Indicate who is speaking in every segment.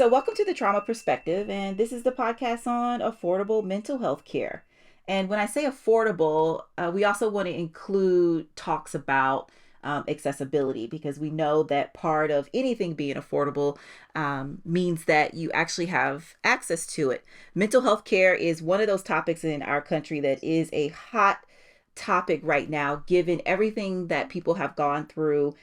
Speaker 1: So, welcome to the Trauma Perspective, and this is the podcast on affordable mental health care. And when I say affordable, we also want to include talks about accessibility because we know that part of anything being affordable means that you actually have access to it. Mental health care is one of those topics in our country that is a hot topic right now, given everything that people have gone through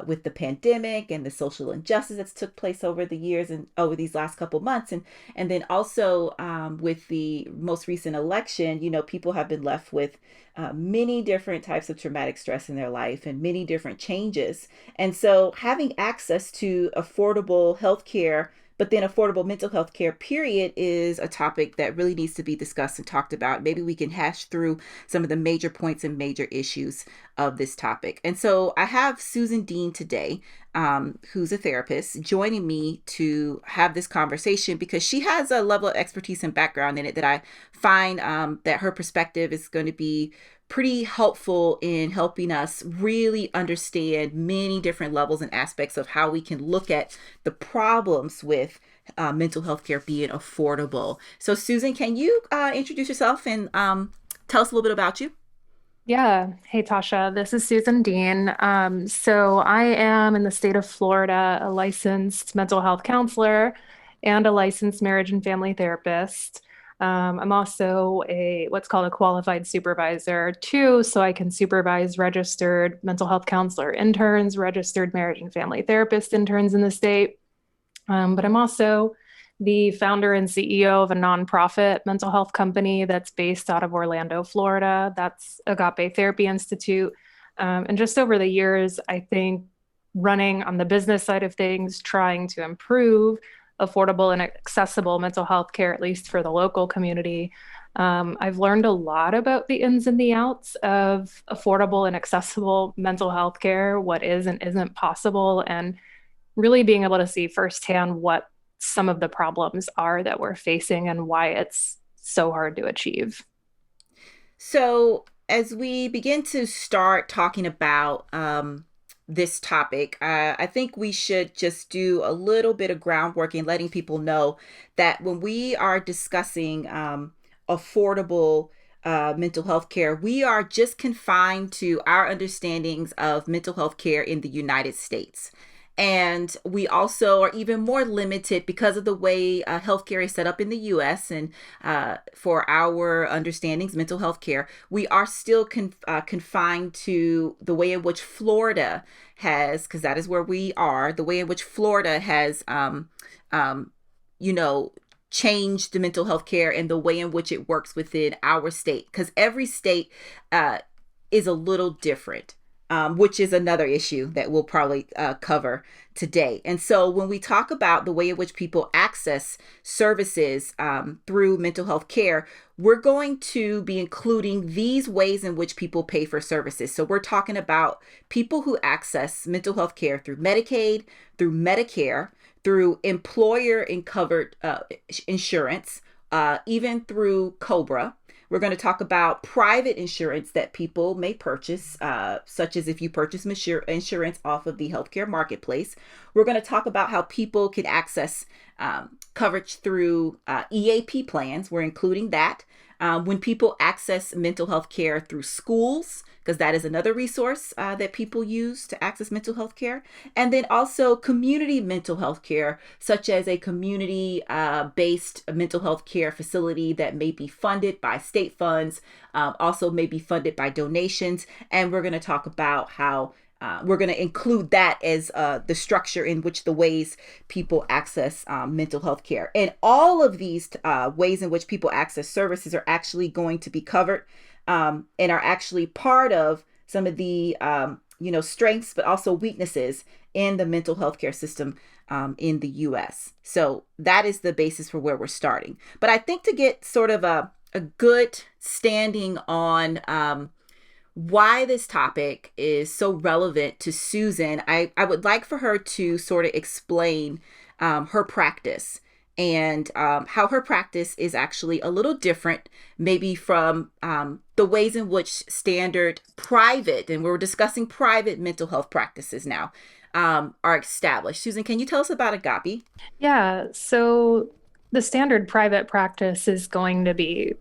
Speaker 1: with the pandemic and the social injustice that's took place over the years and over these last couple months, and then also with the most recent election, people have been left with many different types of traumatic stress in their life and many different changes, and so having access to affordable health care, but then affordable mental health care, period, is a topic that really needs to be discussed and talked about. Maybe we can hash through some of the major points and major issues of this topic. And so I have Susan Dean today, who's a therapist, joining me to have this conversation because she has a level of expertise and background in it that I find that her perspective is going to be pretty helpful in helping us really understand many different levels and aspects of how we can look at the problems with mental health care being affordable. So, Susan, can you introduce yourself and tell us a little bit about you?
Speaker 2: Yeah. Hey, Tasha. This is Susan Dean. So I am in the state of Florida, a licensed mental health counselor and a licensed marriage and family therapist. I'm also a what's called a qualified supervisor too, so I can supervise registered mental health counselor interns, registered marriage and family therapist interns in the state. But I'm also the founder and CEO of a nonprofit mental health company that's based out of Orlando, Florida. That's Agape Therapy Institute. And just over the years, I think running on the business side of things, trying to improve affordable and accessible mental health care, at least for the local community. I've learned a lot about the ins and the outs of affordable and accessible mental health care, what is and isn't possible, and really being able to see firsthand what some of the problems are that we're facing and why it's so hard to achieve.
Speaker 1: So, as we begin to start talking about this topic, I think we should just do a little bit of groundwork in letting people know that when we are discussing affordable mental health care, we are just confined to our understandings of mental health care in the United States. And we also are even more limited because of the way healthcare is set up in the US. And for our understandings, mental health care, we are still confined to the way in which Florida has, because that is where we are, the way in which Florida has, um, you know, changed the mental health care and the way in which it works within our state. Because every state uh, is a little different, which is another issue that we'll probably cover today. And so, when we talk about the way in which people access services through mental health care, we're going to be including these ways in which people pay for services. So, we're talking about people who access mental health care through Medicaid, through Medicare, through employer and covered insurance, even through COBRA. We're going to talk about private insurance that people may purchase, such as if you purchase insurance off of the healthcare marketplace. We're going to talk about how people can access coverage through EAP plans. We're including that. When people access mental health care through schools, because that is another resource that people use to access mental health care. And then also community mental health care, such as a community based mental health care facility that may be funded by state funds, also may be funded by donations. And we're going to talk about how we're going to include that as the structure in which the ways people access mental health care. And all of these ways in which people access services are actually going to be covered and are actually part of some of the strengths, but also weaknesses in the mental health care system in the U.S. So that is the basis for where we're starting. But I think to get sort of a good standing on why this topic is so relevant to Susan, I would like for her to sort of explain her practice and how her practice is actually a little different, maybe from the ways in which standard private, and we're discussing private mental health practices now, are established. Susan, can you tell us about Agape?
Speaker 2: Yeah, so the standard private practice is going to be,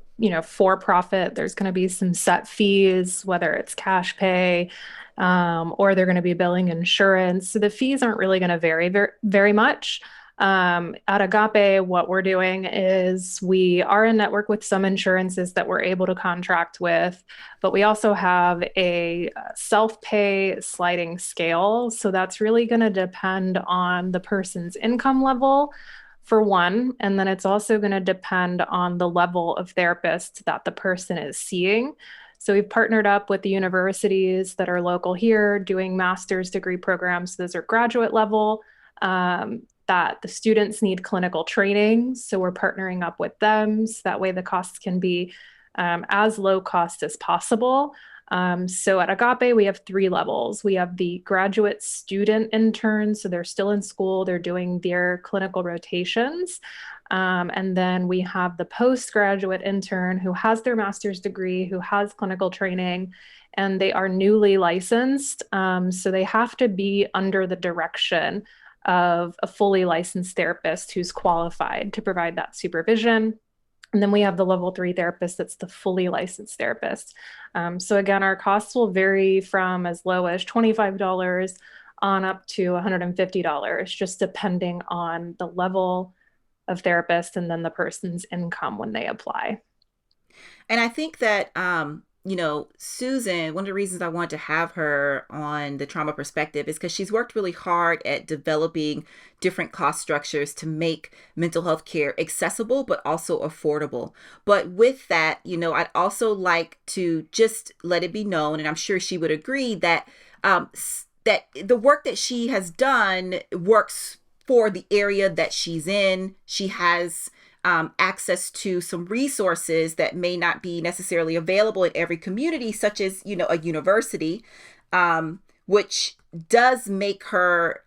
Speaker 2: for profit. There's going to be some set fees, whether it's cash pay, or they're going to be billing insurance. So the fees aren't really going to vary very much. At Agape, what we're doing is we are in network with some insurances that we're able to contract with, but we also have a self-pay sliding scale. So that's really going to depend on the person's income level, for one, and then it's also going to depend on the level of therapist that the person is seeing. So we've partnered up with the universities that are local here doing master's degree programs. Those are graduate level. That the students need clinical training. So we're partnering up with them. So that way the costs can be as low cost as possible. So at Agape, we have three levels. We have the graduate student interns, so they're still in school, they're doing their clinical rotations. And then we have the postgraduate intern who has their master's degree, who has clinical training, and they are newly licensed. So they have to be under the direction of a fully licensed therapist who's qualified to provide that supervision. And then we have the level three therapist that's the fully licensed therapist. So again, our costs will vary from as low as $25 on up to $150, just depending on the level of therapist and then the person's income when they apply.
Speaker 1: And I think that, Susan, one of the reasons I want to have her on the trauma perspective is because she's worked really hard at developing different cost structures to make mental health care accessible, but also affordable. But with that, I'd also like to just let it be known, and I'm sure she would agree that the work that she has done works for the area that she's in. She has access to some resources that may not be necessarily available in every community, such as, a university, which does make her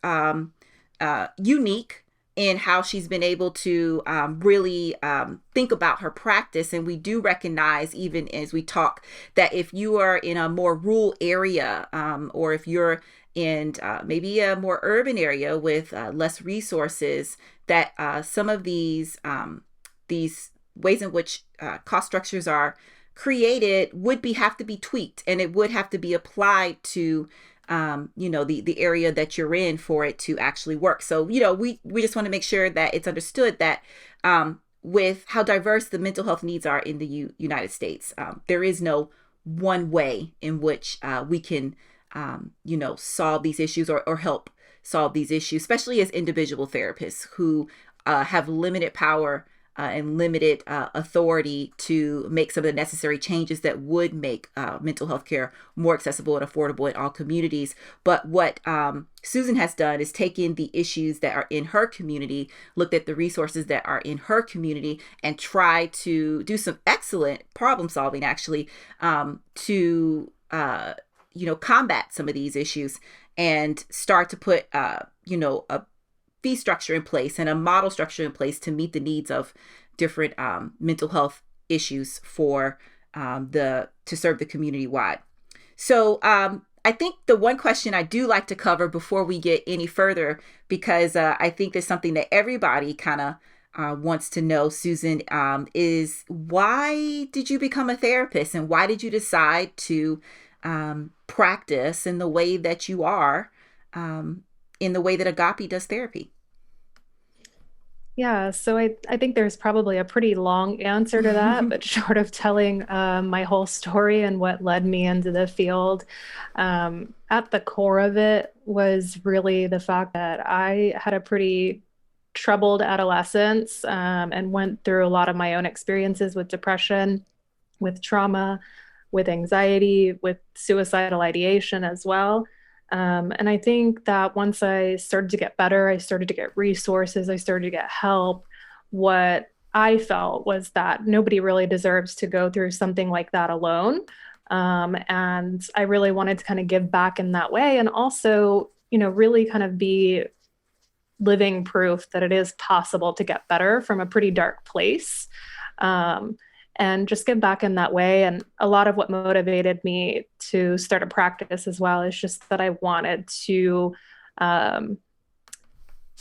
Speaker 1: unique in how she's been able to really think about her practice. And we do recognize, even as we talk, that if you are in a more rural area, or if you're in maybe a more urban area with less resources, that some of these ways in which cost structures are created would have to be tweaked, and it would have to be applied to the area that you're in for it to actually work. So we just want to make sure that it's understood that with how diverse the mental health needs are in the United States, there is no one way in which we can solve these issues, or help solve these issues, especially as individual therapists who have limited power and limited authority to make some of the necessary changes that would make mental health care more accessible and affordable in all communities. But what Susan has done is taken the issues that are in her community, looked at the resources that are in her community, and try to do some excellent problem solving, actually, to combat some of these issues and start to put a fee structure in place and a model structure in place to meet the needs of different mental health issues for to serve the community wide. So I think the one question I do like to cover before we get any further, because I think there's something that everybody kind of wants to know, Susan, is why did you become a therapist, and why did you decide to practice in the way that you are, in the way that Agape does therapy?
Speaker 2: Yeah, so I think there's probably a pretty long answer to that, but short of telling my whole story and what led me into the field, at the core of it was really the fact that I had a pretty troubled adolescence, and went through a lot of my own experiences with depression, with trauma, with anxiety, with suicidal ideation as well. And I think that once I started to get better, I started to get resources, I started to get help. What I felt was that nobody really deserves to go through something like that alone. And I really wanted to kind of give back in that way, and also, really kind of be living proof that it is possible to get better from a pretty dark place. Um, and just give back in that way. And a lot of what motivated me to start a practice as well is just that I wanted to um,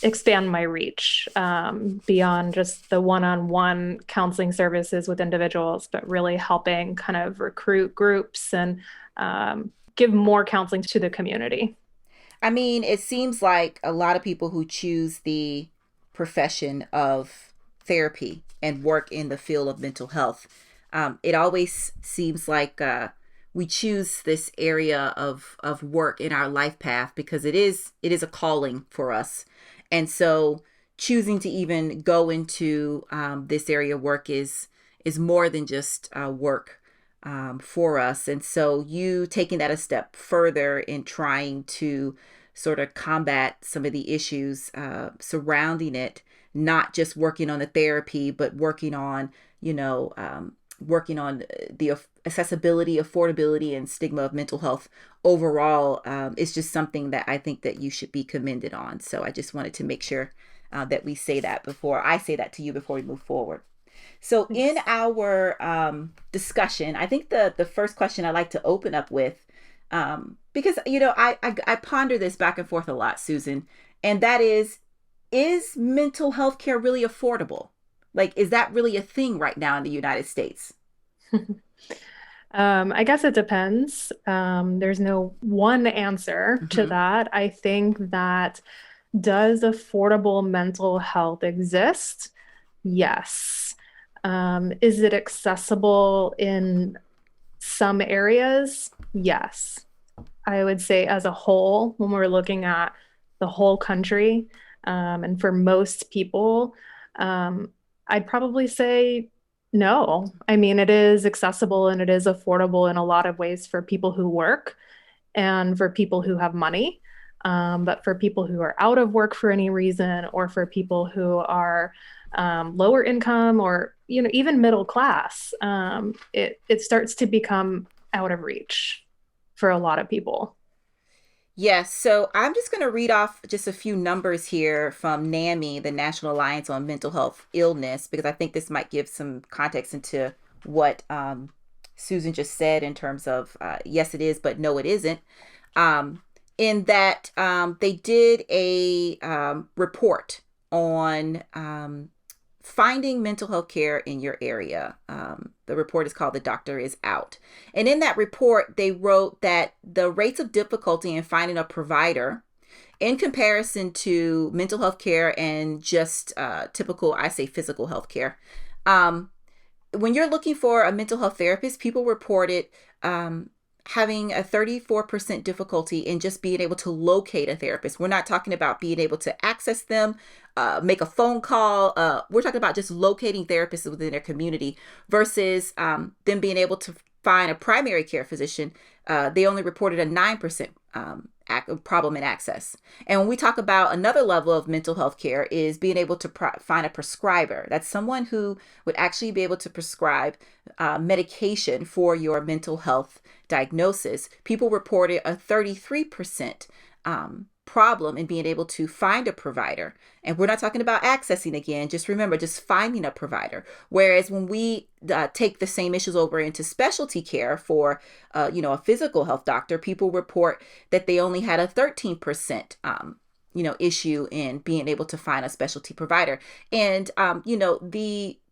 Speaker 2: expand my reach beyond just the one-on-one counseling services with individuals, but really helping kind of recruit groups and give more counseling to the community.
Speaker 1: I mean, it seems like a lot of people who choose the profession of therapy and work in the field of mental health, it always seems like we choose this area of work in our life path because it is a calling for us, and so choosing to even go into this area of work is more than just work for us. And so you taking that a step further in trying to sort of combat some of the issues surrounding it, not just working on the therapy, but working on, working on the accessibility, affordability, and stigma of mental health overall, is just something that I think that you should be commended on. So I just wanted to make sure that we say that before I say that to you before we move forward. So in
Speaker 2: Thanks.
Speaker 1: our discussion, I think the first question I like to open up with, because I ponder this back and forth a lot, Susan, and that is mental health care really affordable? Like, is that really a thing right now in the United States?
Speaker 2: I guess it depends. There's no one answer to
Speaker 1: Mm-hmm.
Speaker 2: that. I think that does affordable mental health exist? Yes. Is it accessible in some areas? Yes. I would say as a whole, when we're looking at the whole country, and for most people, um, I'd probably say no. I mean, it is accessible and it is affordable in a lot of ways for people who work and for people who have money. But for people who are out of work for any reason, or for people who are lower income, or even middle class, it starts to become out of reach for a lot of people.
Speaker 1: Yes, so I'm just going to read off just a few numbers here from NAMI, the National Alliance on Mental Health Illness, because I think this might give some context into what Susan just said in terms of yes, it is, but no, it isn't. Um, in that they did a report on finding mental health care in your area. The report is called The Doctor Is Out. And in that report, they wrote that the rates of difficulty in finding a provider in comparison to mental health care and just typical, I say, physical health care. Um, when you're looking for a mental health therapist, people reported um, having a 34% difficulty in just being able to locate a therapist. We're not talking about being able to access them, make a phone call. We're talking about just locating therapists within their community versus them being able to find a primary care physician. They only reported a 9% problem in access. And when we talk about another level of mental health care is being able to find a prescriber. That's someone who would actually be able to prescribe medication for your mental health diagnosis. People reported a 33% problem in being able to find a provider. And we're not talking about accessing again. Just remember, just finding a provider. Whereas when we take the same issues over into specialty care for, a physical health doctor, people report that they only had a 13% issue in being able to find a specialty provider. And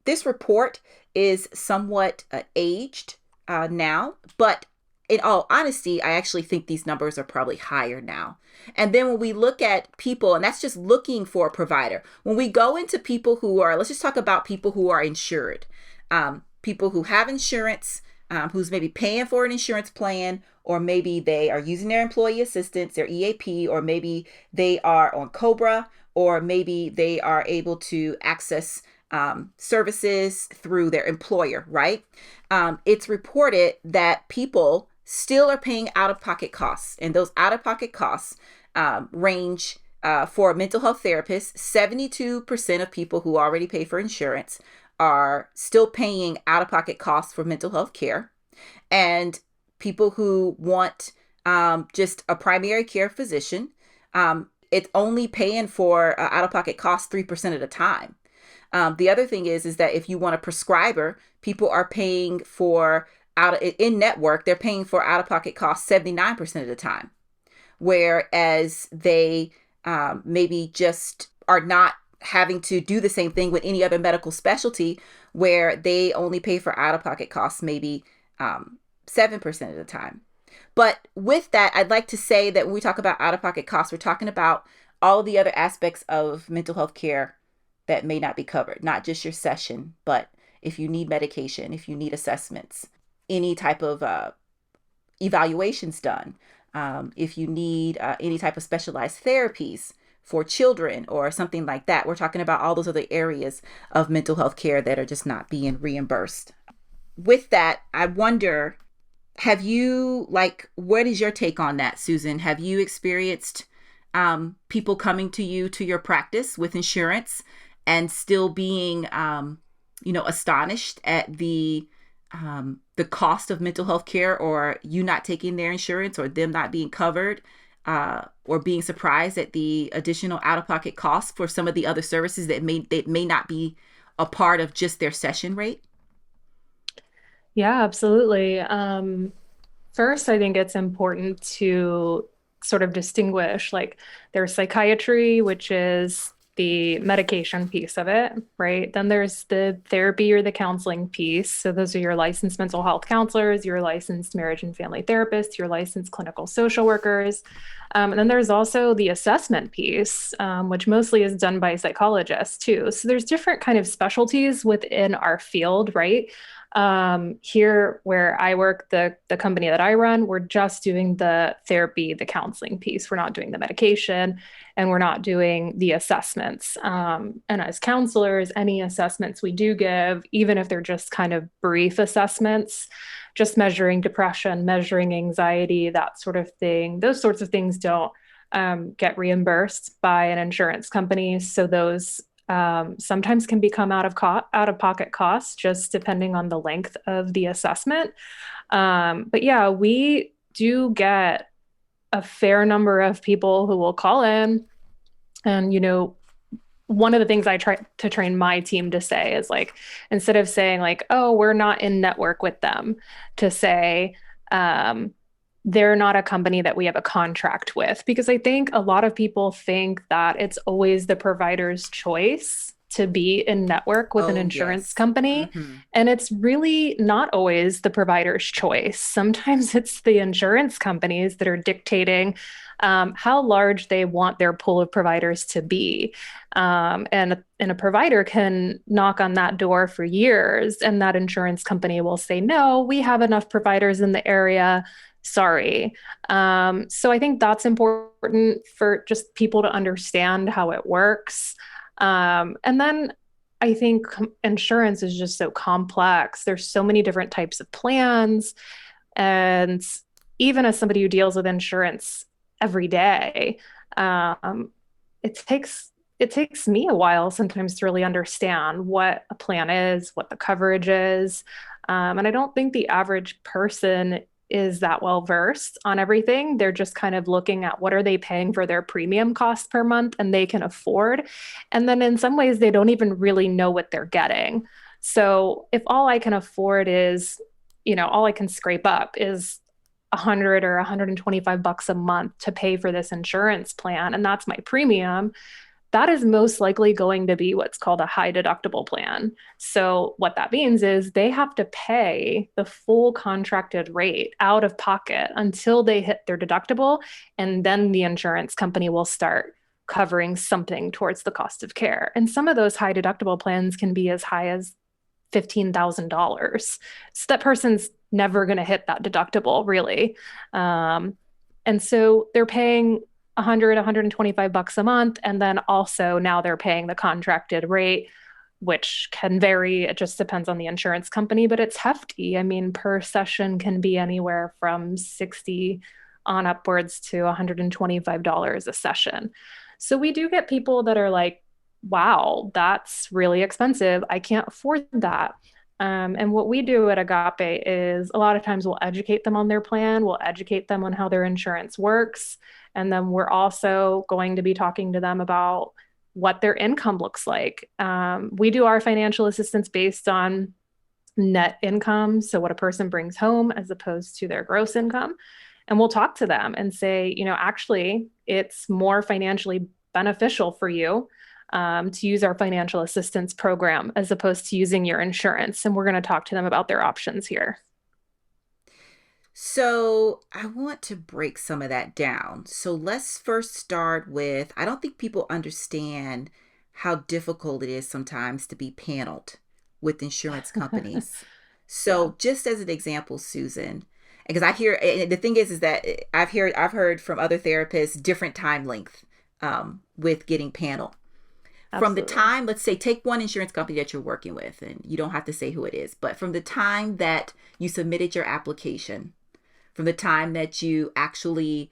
Speaker 1: this report is somewhat aged now, but in all honesty, I actually think these numbers are probably higher now. And then when we look at people, and that's just looking for a provider, when we go into people who are, let's just talk about people who are insured, people who have insurance, who's maybe paying for an insurance plan, or maybe they are using their employee assistance, their EAP, or maybe they are on COBRA, or maybe they are able to access services through their employer, right? It's reported that people still are paying out of pocket costs, and those out of pocket costs range for a mental health therapist. 72% of people who already pay for insurance are still paying out of pocket costs for mental health care. And people who want just a primary care physician, it's only paying for out of pocket costs 3% of the time. The other thing is that if you want a prescriber, people are paying for in network, they're paying for out of pocket costs 79% of the time. whereas they maybe just are not having to do the same thing with any other medical specialty where they only pay for out of pocket costs maybe 7% of the time. But with that, I'd like to say that when we talk about out of pocket costs, we're talking about all the other aspects of mental health care that may not be covered, not just your session, but if you need medication, if you need assessments, any type of evaluations done, if you need any type of specialized therapies for children or something like that. We're talking about all those other areas of mental health care that are just not being reimbursed. With that, I wonder, have you, like, what is your take on that, Susan? Have you experienced people coming to you to your practice with insurance and still being, astonished at the cost of mental health care, or you not taking their insurance, or them not being covered, or being surprised at the additional out-of-pocket costs for some of the other services that may not be a part of just their session rate?
Speaker 2: Yeah, absolutely. First, I think it's important to sort of distinguish like there's psychiatry, which is the medication piece of it, right? Then there's the therapy or the counseling piece. So those are your licensed mental health counselors, your licensed marriage and family therapists, your licensed clinical social workers. And then there's also the assessment piece, which mostly is done by psychologists too. So there's different kind of specialties within our field, right? Here where I work, the company that I run, we're just doing the therapy, the counseling piece. We're not doing the medication and we're not doing the assessments. And as counselors, any assessments we do give, even if they're just kind of brief assessments, just measuring depression, measuring anxiety, that sort of thing, those sorts of things don't get reimbursed by an insurance company. So those sometimes can become out of pocket costs, just depending on the length of the assessment. But yeah, we do get a fair number of people who will call in. And, one of the things I try to train my team to say is like, instead of saying like, oh, we're not in network with them, to say, they're not a company that we have a contract with. Because I think a lot of people think that it's always the provider's choice to be in network with an
Speaker 1: Oh,
Speaker 2: insurance
Speaker 1: yes.
Speaker 2: company.
Speaker 1: Mm-hmm.
Speaker 2: And it's really not always the provider's choice. Sometimes it's the insurance companies that are dictating how large they want their pool of providers to be. And a provider can knock on that door for years, and that insurance company will say, no, we have enough providers in the area. Sorry. So I think that's important for just people to understand how it works. And then I think insurance is just so complex. There's so many different types of plans. And even as somebody who deals with insurance every day, it takes me a while sometimes to really understand what a plan is, what the coverage is. And I don't think the average person is that well versed on everything. They're just kind of looking at what are they paying for their premium cost per month and they can afford. And then in some ways, they don't even really know what they're getting. So if all I can afford is, all I can scrape up is 100 or 125 bucks a month to pay for this insurance plan, and that's my premium, that is most likely going to be what's called a high deductible plan. So, what that means is they have to pay the full contracted rate out of pocket until they hit their deductible. And then the insurance company will start covering something towards the cost of care. And some of those high deductible plans can be as high as $15,000. So, that person's never going to hit that deductible, really. And so they're paying 100, 125 bucks a month. And then also now they're paying the contracted rate, which can vary. It just depends on the insurance company, but it's hefty. I mean, per session can be anywhere from 60 on upwards to $125 a session. So we do get people that are like, wow, that's really expensive. I can't afford that. And what we do at Agape is a lot of times we'll educate them on their plan, we'll educate them on how their insurance works. And then we're also going to be talking to them about what their income looks like. We do our financial assistance based on net income, so what a person brings home as opposed to their gross income. And we'll talk to them and say, actually, it's more financially beneficial for you to use our financial assistance program as opposed to using your insurance. And we're going to talk to them about their options here.
Speaker 1: So I want to break some of that down. So let's first start with I don't think people understand how difficult it is sometimes to be paneled with insurance companies.
Speaker 2: Yeah,
Speaker 1: So just as an example, Susan, because I hear and the thing is that I've heard from other therapists different time length with getting panel. From the
Speaker 2: absolutely.
Speaker 1: time, let's say, take one insurance company that you're working with, and you don't have to say who it is, but from the time that you submitted your application from the time that you actually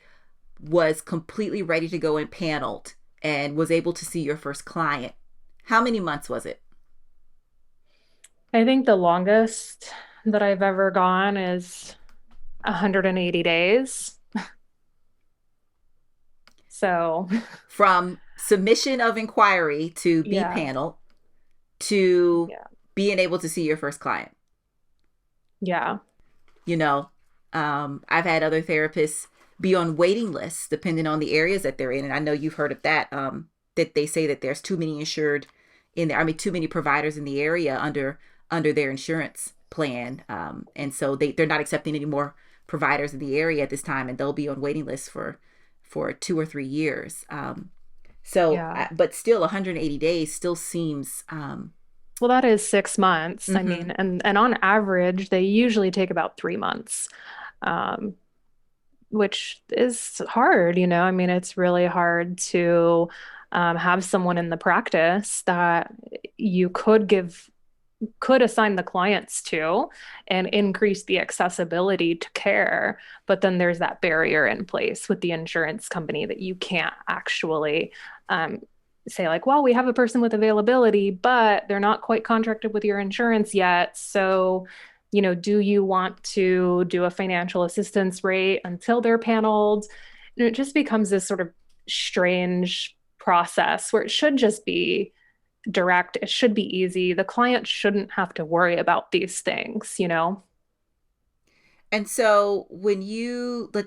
Speaker 1: was completely ready to go and paneled and was able to see your first client, how many months was it?
Speaker 2: I think the longest that I've ever gone is 180 days. So,
Speaker 1: From submission of inquiry to be
Speaker 2: yeah,
Speaker 1: paneled to
Speaker 2: yeah,
Speaker 1: being able to see your first client.
Speaker 2: yeah,
Speaker 1: you know I've had other therapists be on waiting lists depending on the areas that they're in, and I know you've heard of that, that they say that there's too many insured in there, I mean too many providers in the area under their insurance plan, and so they're not accepting any more providers in the area at this time, and they'll be on waiting lists for 2 or 3 years.
Speaker 2: yeah.
Speaker 1: But still 180 days still seems
Speaker 2: Well, that is 6 months. I mean,
Speaker 1: mhm.
Speaker 2: and on average, they usually take about 3 months, um, which is hard, I mean, it's really hard to have someone in the practice that you could assign the clients to and increase the accessibility to care. But then there's that barrier in place with the insurance company that you can't actually um, say, like, well, we have a person with availability, but they're not quite contracted with your insurance yet. So, do you want to do a financial assistance rate until they're paneled? And it just becomes this sort of strange process where it should just be direct. It should be easy. The client shouldn't have to worry about these things.
Speaker 1: And so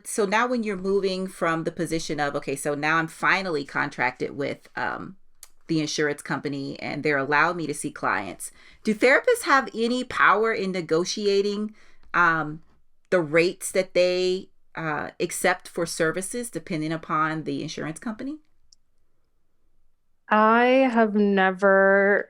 Speaker 1: so now when you're moving from the position of, okay, so now I'm finally contracted with the insurance company and they're allowed me to see clients. Do therapists have any power in negotiating um, the rates that they accept for services depending upon the insurance company?
Speaker 2: I have never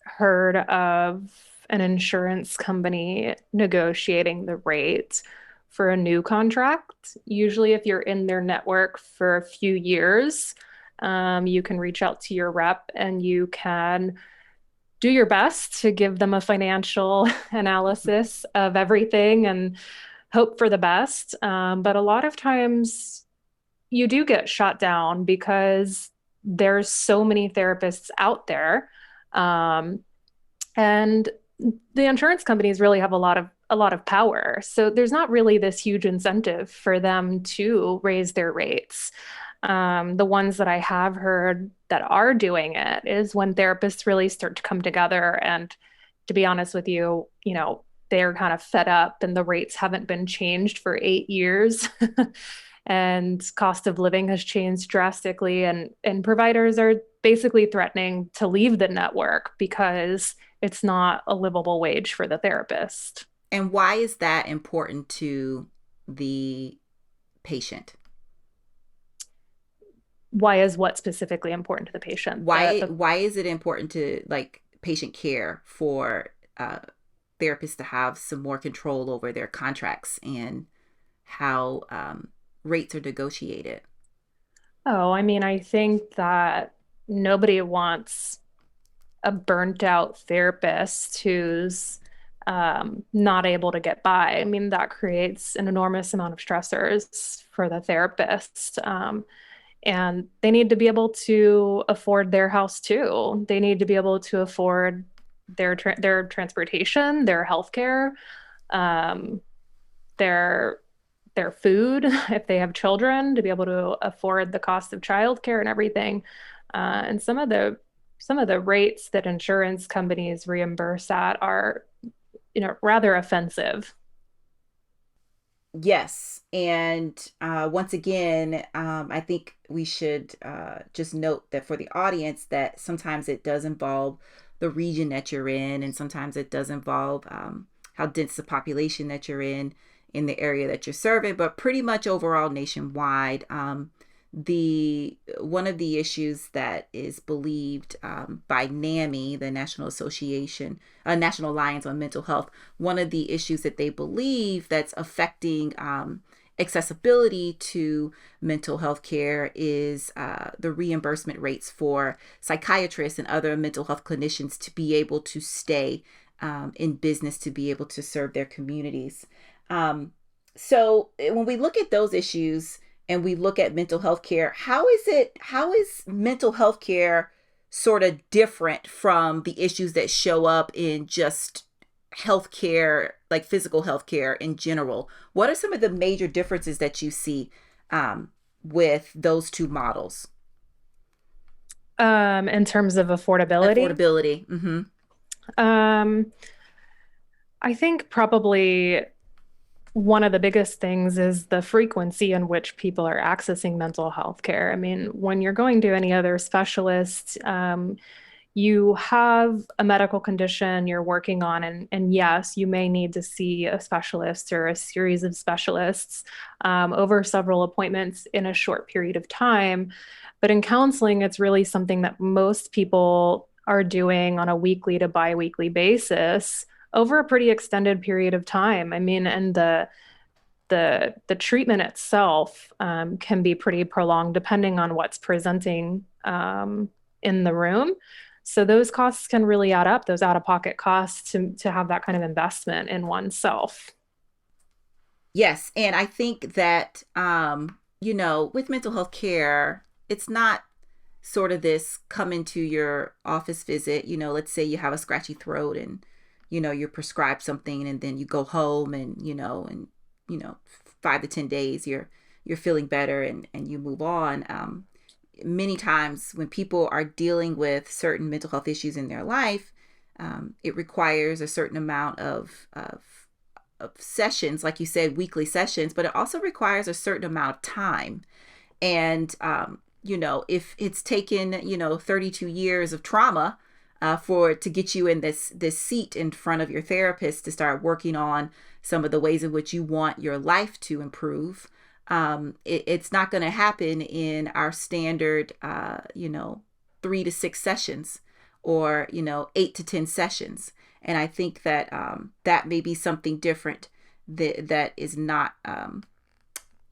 Speaker 2: heard of an insurance company negotiating the rate for a new contract. Usually, if you're in their network for a few years, you can reach out to your rep and you can do your best to give them a financial analysis of everything and hope for the best. But a lot of times you do get shot down because there's so many therapists out there. Um, and the insurance companies really have a lot of power. So there's not really this huge incentive for them to raise their rates. The ones that I have heard that are doing it is when therapists really start to come together. And to be honest with you, they're kind of fed up and the rates haven't been changed for 8 years. And cost of living has changed drastically. And providers are basically threatening to leave the network because it's not a livable wage for the therapist.
Speaker 1: And why is that important to the patient?
Speaker 2: Why is what specifically important to the patient?
Speaker 1: Why is it important to like patient care for therapists to have some more control over their contracts and how rates are negotiated?
Speaker 2: Oh, I mean, I think that nobody wants a burnt out therapist who's not able to get by. I mean, that creates an enormous amount of stressors for the therapist. And they need to be able to afford their house too. They need to be able to afford their transportation, their healthcare, um, their their food if they have children, to be able to afford the cost of childcare and everything. And some of the rates that insurance companies reimburse at are, rather offensive.
Speaker 1: Yes. And once again, I think we should just note that for the audience, that sometimes it does involve the region that you're in, and sometimes it does involve how dense the population that you're in the area that you're serving, but pretty much overall nationwide. The one of the issues that is believed by NAMI, the National Alliance on Mental Health, one of the issues that they believe that's affecting accessibility to mental health care is the reimbursement rates for psychiatrists and other mental health clinicians to be able to stay in business, to be able to serve their communities. So when we look at those issues and we look at mental health care, how is mental health care sort of different from the issues that show up in just healthcare, like physical healthcare in general? What are some of the major differences that you see with those two models?
Speaker 2: In terms of affordability.
Speaker 1: Affordability. Mm-hmm.
Speaker 2: Um, I think probably one of the biggest things is the frequency in which people are accessing mental health care. I mean, when you're going to any other specialist, you have a medical condition you're working on, and yes, you may need to see a specialist or a series of specialists over several appointments in a short period of time. But in counseling, it's really something that most people are doing on a weekly to biweekly basis over a pretty extended period of time. I mean, and the treatment itself can be pretty prolonged depending on what's presenting in the room. So those costs can really add up, those out-of-pocket costs to have that kind of investment in oneself.
Speaker 1: Yes, and I think that with mental health care, it's not sort of this come into your office visit. Let's say you have a scratchy throat and you're prescribed something, and then you go home, and 5 to 10 days you're feeling better, and you move on. Many times when people are dealing with certain mental health issues in their life, it requires a certain amount of sessions, like you said, weekly sessions, but it also requires a certain amount of time. And, if it's taken, 32 years of trauma for to get you in this seat in front of your therapist to start working on some of the ways in which you want your life to improve, it's not going to happen in our standard, 3 to 6 sessions, or 8 to 10 sessions. And I think that that may be something different that is not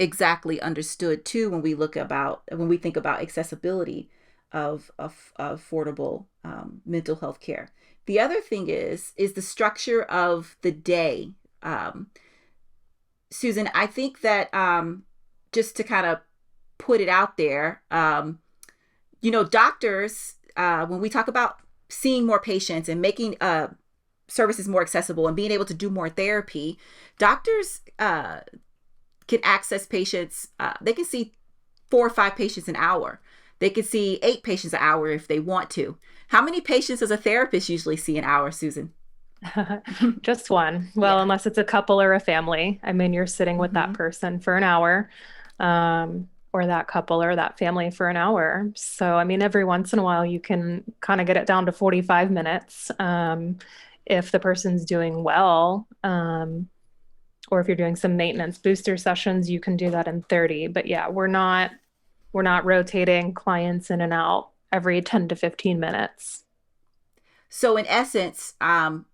Speaker 1: exactly understood too when we think about accessibility of affordable mental health care. The other thing is the structure of the day. Um, Susan, I think that just to kind of put it out there, doctors, when we talk about seeing more patients and making services more accessible and being able to do more therapy, doctors can access patients. They can see 4 or 5 patients an hour. They can see 8 patients an hour if they want to. How many patients does a therapist usually see an hour, Susan?
Speaker 2: Just one. Well,
Speaker 1: Yeah.
Speaker 2: unless it's a couple or a family. I mean, you're sitting with that
Speaker 1: Mm-hmm.
Speaker 2: person for an hour, or that couple or that family for an hour. So, I mean, every once in a while, you can kind of get it down to 45 minutes, if the person's doing well. Or if you're doing some maintenance booster sessions, you can do that in 30. But yeah, we're not rotating clients in and out every 10 to 15 minutes.
Speaker 1: So in essence, a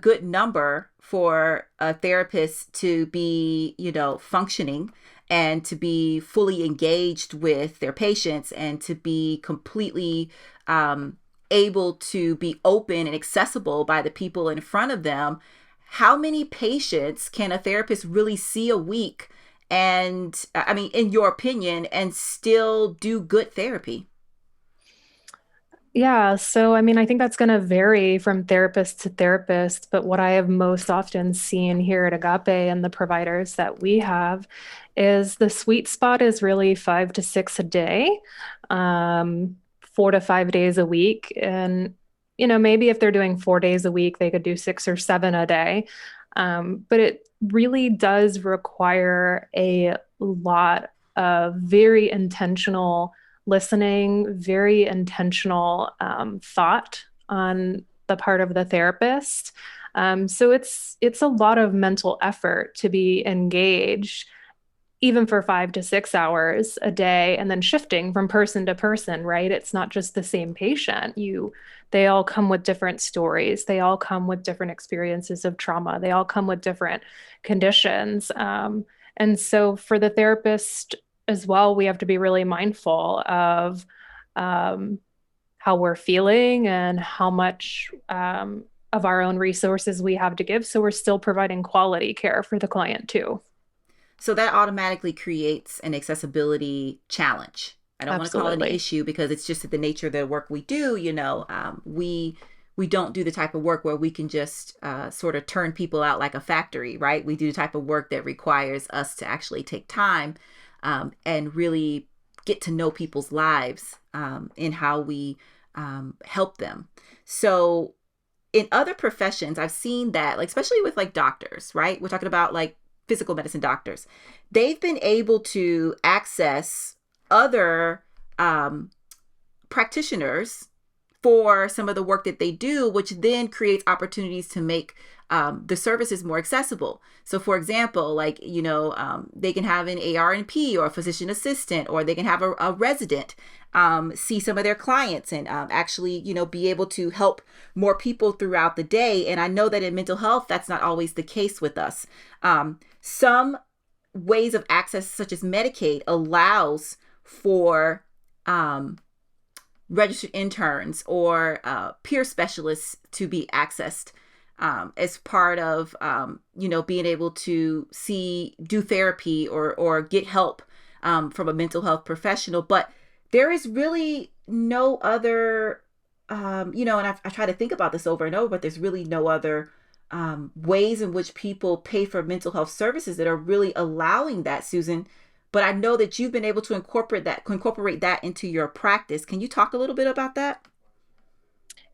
Speaker 1: good number for a therapist to be, functioning and to be fully engaged with their patients and to be completely able to be open and accessible by the people in front of them. How many patients can a therapist really see a week? And I mean, in your opinion, and still do good therapy?
Speaker 2: Yeah, so I mean, I think that's going to vary from therapist to therapist, but what I have most often seen here at Agape and the providers that we have is the sweet spot is really 5 to 6 a day, 4 to 5 days a week. And, maybe if they're doing 4 days a week, they could do 6 or 7 a day. But really does require a lot of very intentional listening, very intentional thought on the part of the therapist. So it's a lot of mental effort to be engaged even for 5 to 6 hours a day and then shifting from person to person, right? It's not just the same patient. They all come with different stories. They all come with different experiences of trauma. They all come with different conditions. And so for the therapist as well, we have to be really mindful of um, how we're feeling and how much of our own resources we have to give. So we're still providing quality care for the client too.
Speaker 1: So that automatically creates an accessibility challenge. I don't want to call it an
Speaker 2: Absolutely.
Speaker 1: issue because it's just the nature of the work we do. We don't do the type of work where we can just sort of turn people out like a factory, right? We do the type of work that requires us to actually take time and really get to know people's lives in how we help them. So in other professions, I've seen that, like, especially with like doctors, right? We're talking about like physical medicine doctors. They've been able to access other um, practitioners for some of the work that they do, which then creates opportunities to make the services more accessible. So, for example, like, they can have an ARNP or a physician assistant, or they can have a resident see some of their clients and actually, be able to help more people throughout the day. And I know that in mental health, that's not always the case with us. Some ways of access, such as Medicaid, allows for registered interns or peer specialists to be accessed as part of being able to do therapy or get help from a mental health professional. But there is really no other and I try to think about this over and over, but there's really no other ways in which people pay for mental health services that are really allowing that, Susan. But I know that you've been able to incorporate that into your practice. Can you talk a little bit about that?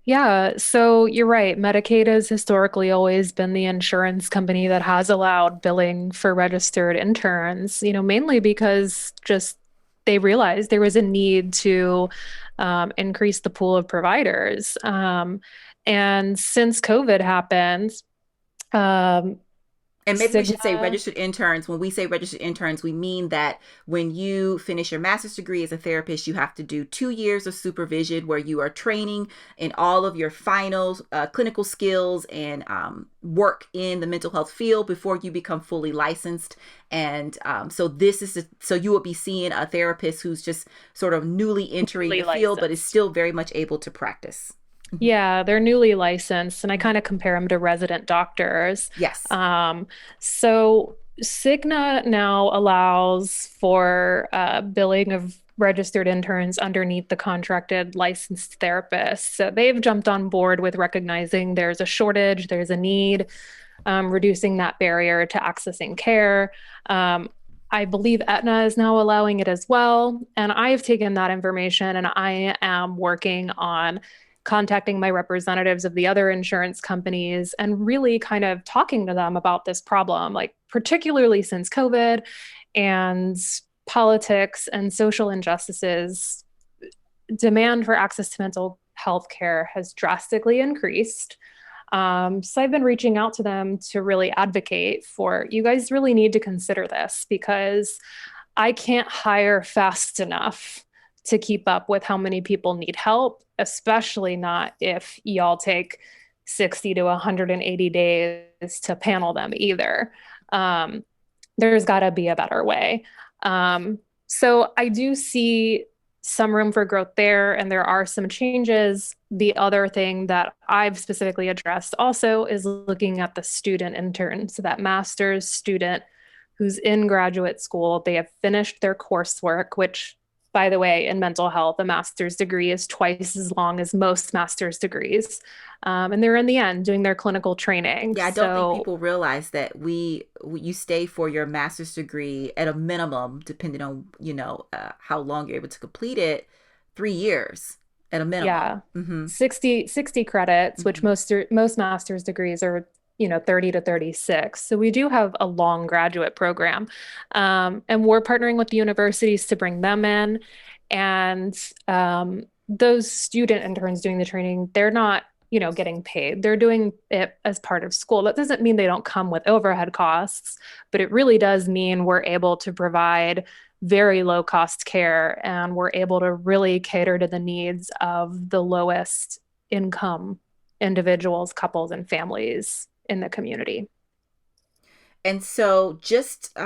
Speaker 2: Yeah, so you're right. Medicaid has historically always been the insurance company that has allowed billing for registered interns, mainly because just they realized there was a need to increase the pool of providers. And since COVID happened, um,
Speaker 1: And maybe we should say
Speaker 2: Cigna.
Speaker 1: registered interns. When we say registered interns, we mean that when you finish your master's degree as a therapist, you have to do 2 years of supervision where you are training in all of your final clinical skills and work in the mental health field before you become fully licensed. And so you will be seeing a therapist who's just sort of newly entering
Speaker 2: Newly
Speaker 1: the field, but is
Speaker 2: licensed.
Speaker 1: still very much able to practice. Mhm.
Speaker 2: Yeah, they're newly licensed, and I
Speaker 1: Mhm.
Speaker 2: kind of compare them to resident doctors.
Speaker 1: Yes.
Speaker 2: So Cigna now allows for billing of registered interns underneath the contracted licensed therapists. So they've jumped on board with recognizing there's a shortage, there's a need, reducing that barrier to accessing care. Um, I believe Aetna is now allowing it as well. And I've taken that information and I am working on contacting my representatives of the other insurance companies and really kind of talking to them about this problem, like particularly since COVID and politics and social injustices, demand for access to mental health care has drastically increased. So I've been reaching out to them to really advocate for you guys really need to consider this because I can't hire fast enough to keep up with how many people need help, especially not if y'all take 60 to 180 days to panel them either. Um, there's got to be a better way. So I do see some room for growth there, and there are some changes. The other thing that I've specifically addressed also is looking at the student intern. So that master's student who's in graduate school, they have finished their coursework, which, by the way, in mental health, a master's degree is twice as long as most master's degrees. And they're in the end doing their clinical training.
Speaker 1: Yeah, I don't think
Speaker 2: So,
Speaker 1: people realize that you stay for your master's degree at a minimum, depending on how long you're able to complete it, 3 years at a minimum.
Speaker 2: yeah,
Speaker 1: Mm-hmm.
Speaker 2: 60 credits, which
Speaker 1: Mm-hmm.
Speaker 2: most master's degrees are 30 to 36. So we do have a long graduate program. And we're partnering with the universities to bring them in. And those student interns doing the training, they're not, getting paid. They're doing it as part of school. That doesn't mean they don't come with overhead costs, but it really does mean we're able to provide very low cost care and we're able to really cater to the needs of the lowest income individuals, couples, and families in the community.
Speaker 1: And so just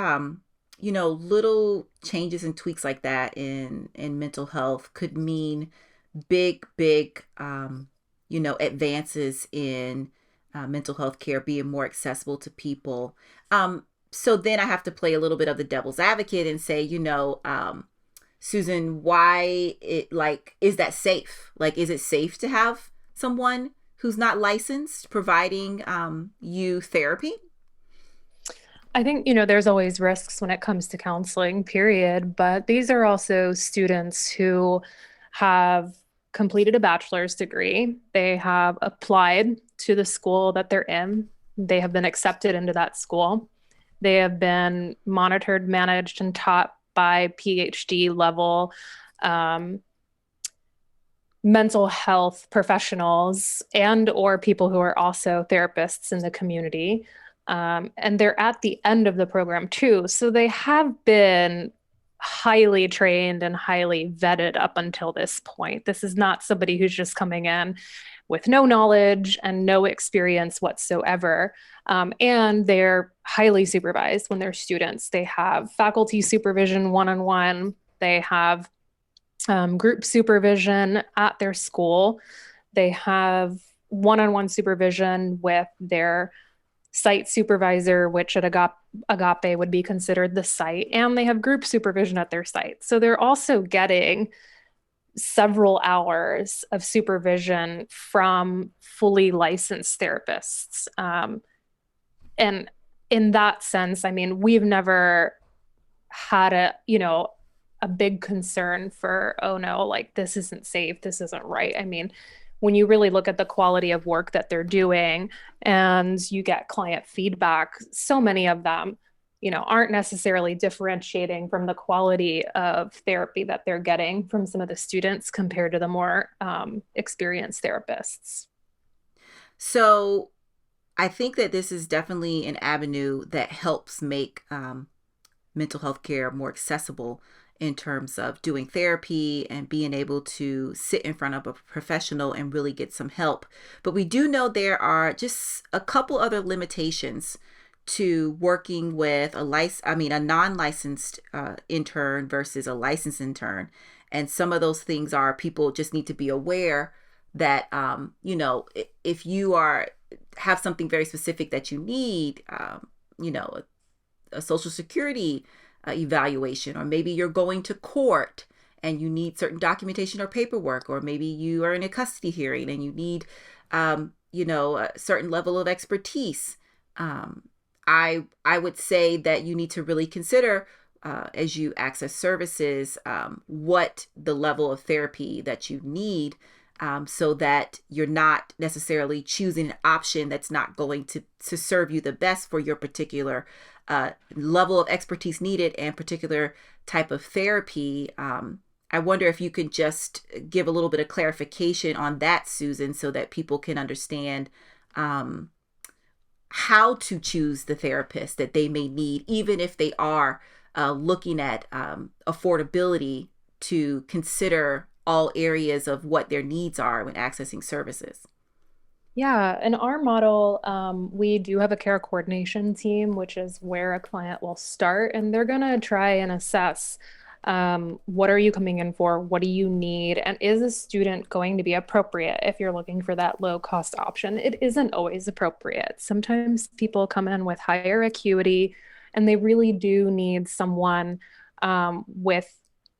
Speaker 1: little changes and tweaks like that in mental health could mean big advances in mental health care being more accessible to people. So then I have to play a little bit of the devil's advocate and say, Susan, why it like is that safe? Like, is it safe to have someone who's not licensed providing you therapy?
Speaker 2: I think, there's always risks when it comes to counseling, period. But these are also students who have completed a bachelor's degree. They have applied to the school that they're in. They have been accepted into that school. They have been monitored, managed, and taught by PhD level um, mental health professionals and or people who are also therapists in the community. And they're at the end of the program too. So they have been highly trained and highly vetted up until this point. This is not somebody who's just coming in with no knowledge and no experience whatsoever. And they're highly supervised when they're students. They have faculty supervision one on one, they have group supervision at their school, they have one on one supervision with their site supervisor, which at Agape would be considered the site, and they have group supervision at their site. So they're also getting several hours of supervision from fully licensed therapists. And in that sense, I mean, we've never had a big concern for, oh no, like this isn't safe, this isn't right. I mean, when you really look at the quality of work that they're doing and you get client feedback, so many of them, aren't necessarily differentiating from the quality of therapy that they're getting from some of the students compared to the more experienced therapists.
Speaker 1: So I think that this is definitely an avenue that helps make mental health care more accessible in terms of doing therapy and being able to sit in front of a professional and really get some help. But we do know there are just a couple other limitations to working with a non-licensed intern versus a licensed intern. And some of those things are people just need to be aware that if you have something very specific that you need, a social security evaluation, or maybe you're going to court and you need certain documentation or paperwork, or maybe you are in a custody hearing and you need a certain level of expertise. I would say that you need to really consider as you access services what the level of therapy that you need, so that you're not necessarily choosing an option that's not going to serve you the best for your particular level of expertise needed and particular type of therapy. I wonder if you could just give a little bit of clarification on that, Susan, so that people can understand how to choose the therapist that they may need, even if they are looking at affordability, to consider all areas of what their needs are when accessing services.
Speaker 2: Yeah, in our model, we do have a care coordination team, which is where a client will start, and they're going to try and assess what are you coming in for? What do you need? And is a student going to be appropriate if you're looking for that low cost option? It isn't always appropriate. Sometimes people come in with higher acuity and they really do need someone with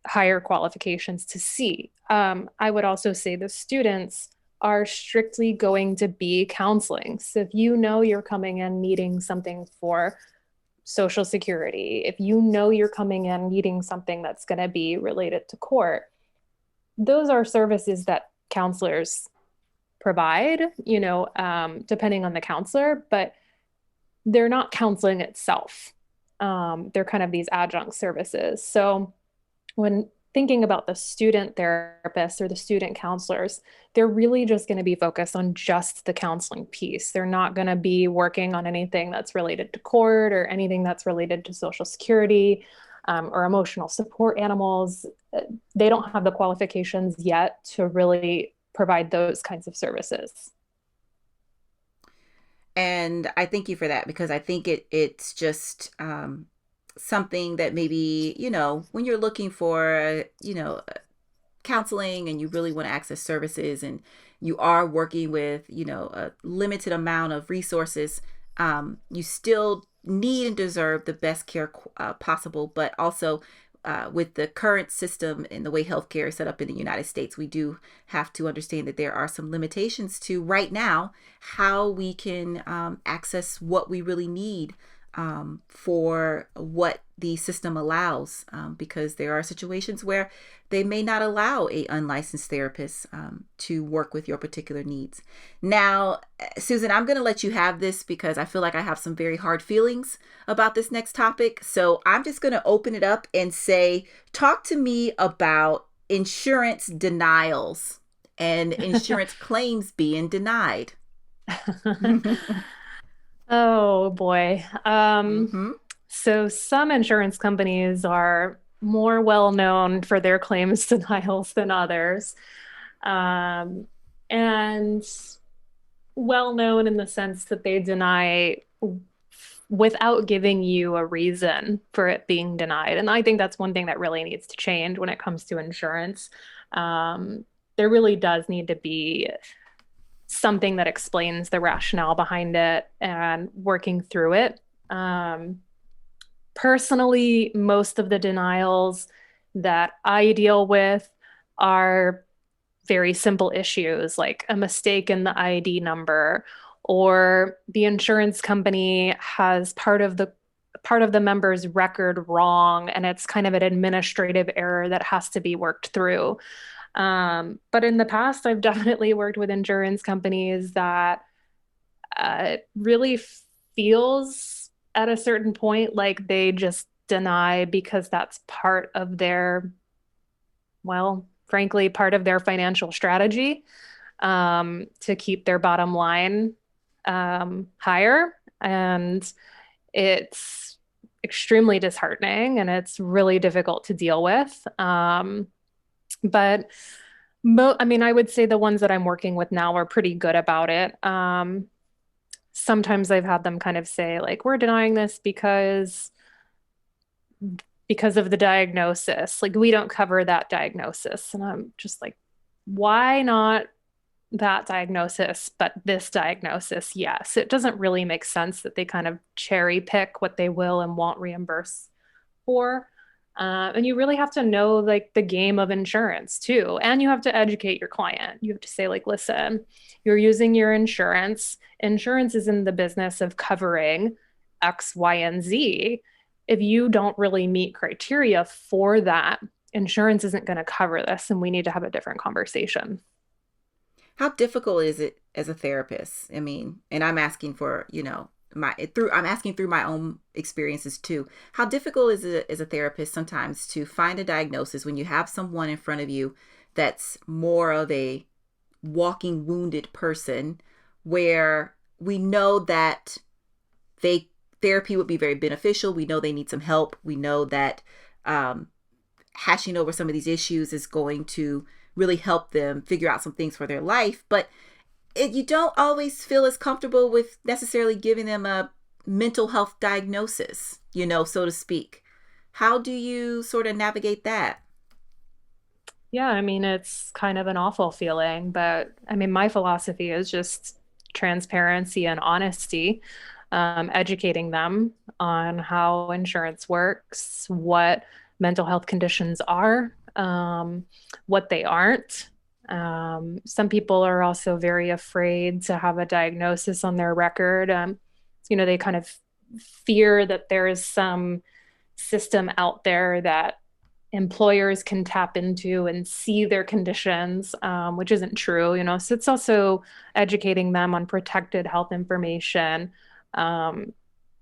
Speaker 2: higher qualifications to see. I would also say the students are strictly going to be counseling. So if you know you're coming in needing something for Social Security, if you know you're coming in needing something that's going to be related to court, those are services that counselors provide, depending on the counselor, but they're not counseling itself. They're kind of these adjunct services. So when thinking about the student therapists or the student counselors, they're really just going to be focused on just the counseling piece. They're not going to be working on anything that's related to court or anything that's related to Social Security, or emotional support animals. They don't have the qualifications yet to really provide those kinds of services.
Speaker 1: And I thank you for that, because I think it's just something that maybe, when you're looking for, counseling and you really want to access services and you are working with, a limited amount of resources, you still need and deserve the best care possible. But also, with the current system and the way healthcare is set up in the United States, we do have to understand that there are some limitations to right now how we can access what we really need for what the system allows, because there are situations where they may not allow a unlicensed therapist to work with your particular needs. Now, Susan, I'm going to let you have this because I feel like I have some very hard feelings about this next topic. So I'm just going to open it up and say, talk to me about insurance denials and insurance claims being denied.
Speaker 2: Oh boy.
Speaker 1: Mm-hmm.
Speaker 2: So some insurance companies are more well known for their claims denials than others. Um, and well known in the sense that they deny without giving you a reason for it being denied. And I think that's one thing that really needs to change when it comes to insurance. There really does need to be something that explains the rationale behind it and working through it. Personally, most of the denials that I deal with are very simple issues like a mistake in the ID number, or the insurance company has part of the member's record wrong and it's kind of an administrative error that has to be worked through. But in the past, I've definitely worked with insurance companies that really feels at a certain point like they just deny because that's part of their, well, frankly, part of their financial strategy, to keep their bottom line higher. And it's extremely disheartening and it's really difficult to deal with. But I mean, I would say the ones that I'm working with now are pretty good about it. Sometimes I've had them kind of say, like, we're denying this because of the diagnosis. Like, we don't cover that diagnosis. And I'm just like, why not that diagnosis, but this diagnosis? Yes. It doesn't really make sense that they kind of cherry pick what they will and won't reimburse for. And you really have to know like the game of insurance too. And you have to educate your client. You have to say, like, listen, you're using your insurance. Insurance is in the business of covering X, Y, and Z. If you don't really meet criteria for that, insurance isn't going to cover this, and we need to have a different conversation.
Speaker 1: How difficult is it as a therapist? I mean, and I'm asking for, I'm asking through my own experiences too. How difficult is it as a therapist sometimes to find a diagnosis when you have someone in front of you that's more of a walking wounded person, where we know that they therapy would be very beneficial. We know they need some help. We know that um, hashing over some of these issues is going to really help them figure out some things for their life. But you don't always feel as comfortable with necessarily giving them a mental health diagnosis, so to speak. How do you sort of navigate that?
Speaker 2: Yeah, I mean, it's kind of an awful feeling, but I mean, my philosophy is just transparency and honesty, educating them on how insurance works, what mental health conditions are, what they aren't. Some people are also very afraid to have a diagnosis on their record. They kind of fear that there is some system out there that employers can tap into and see their conditions, which isn't true, you know. So it's also educating them on protected health information, um,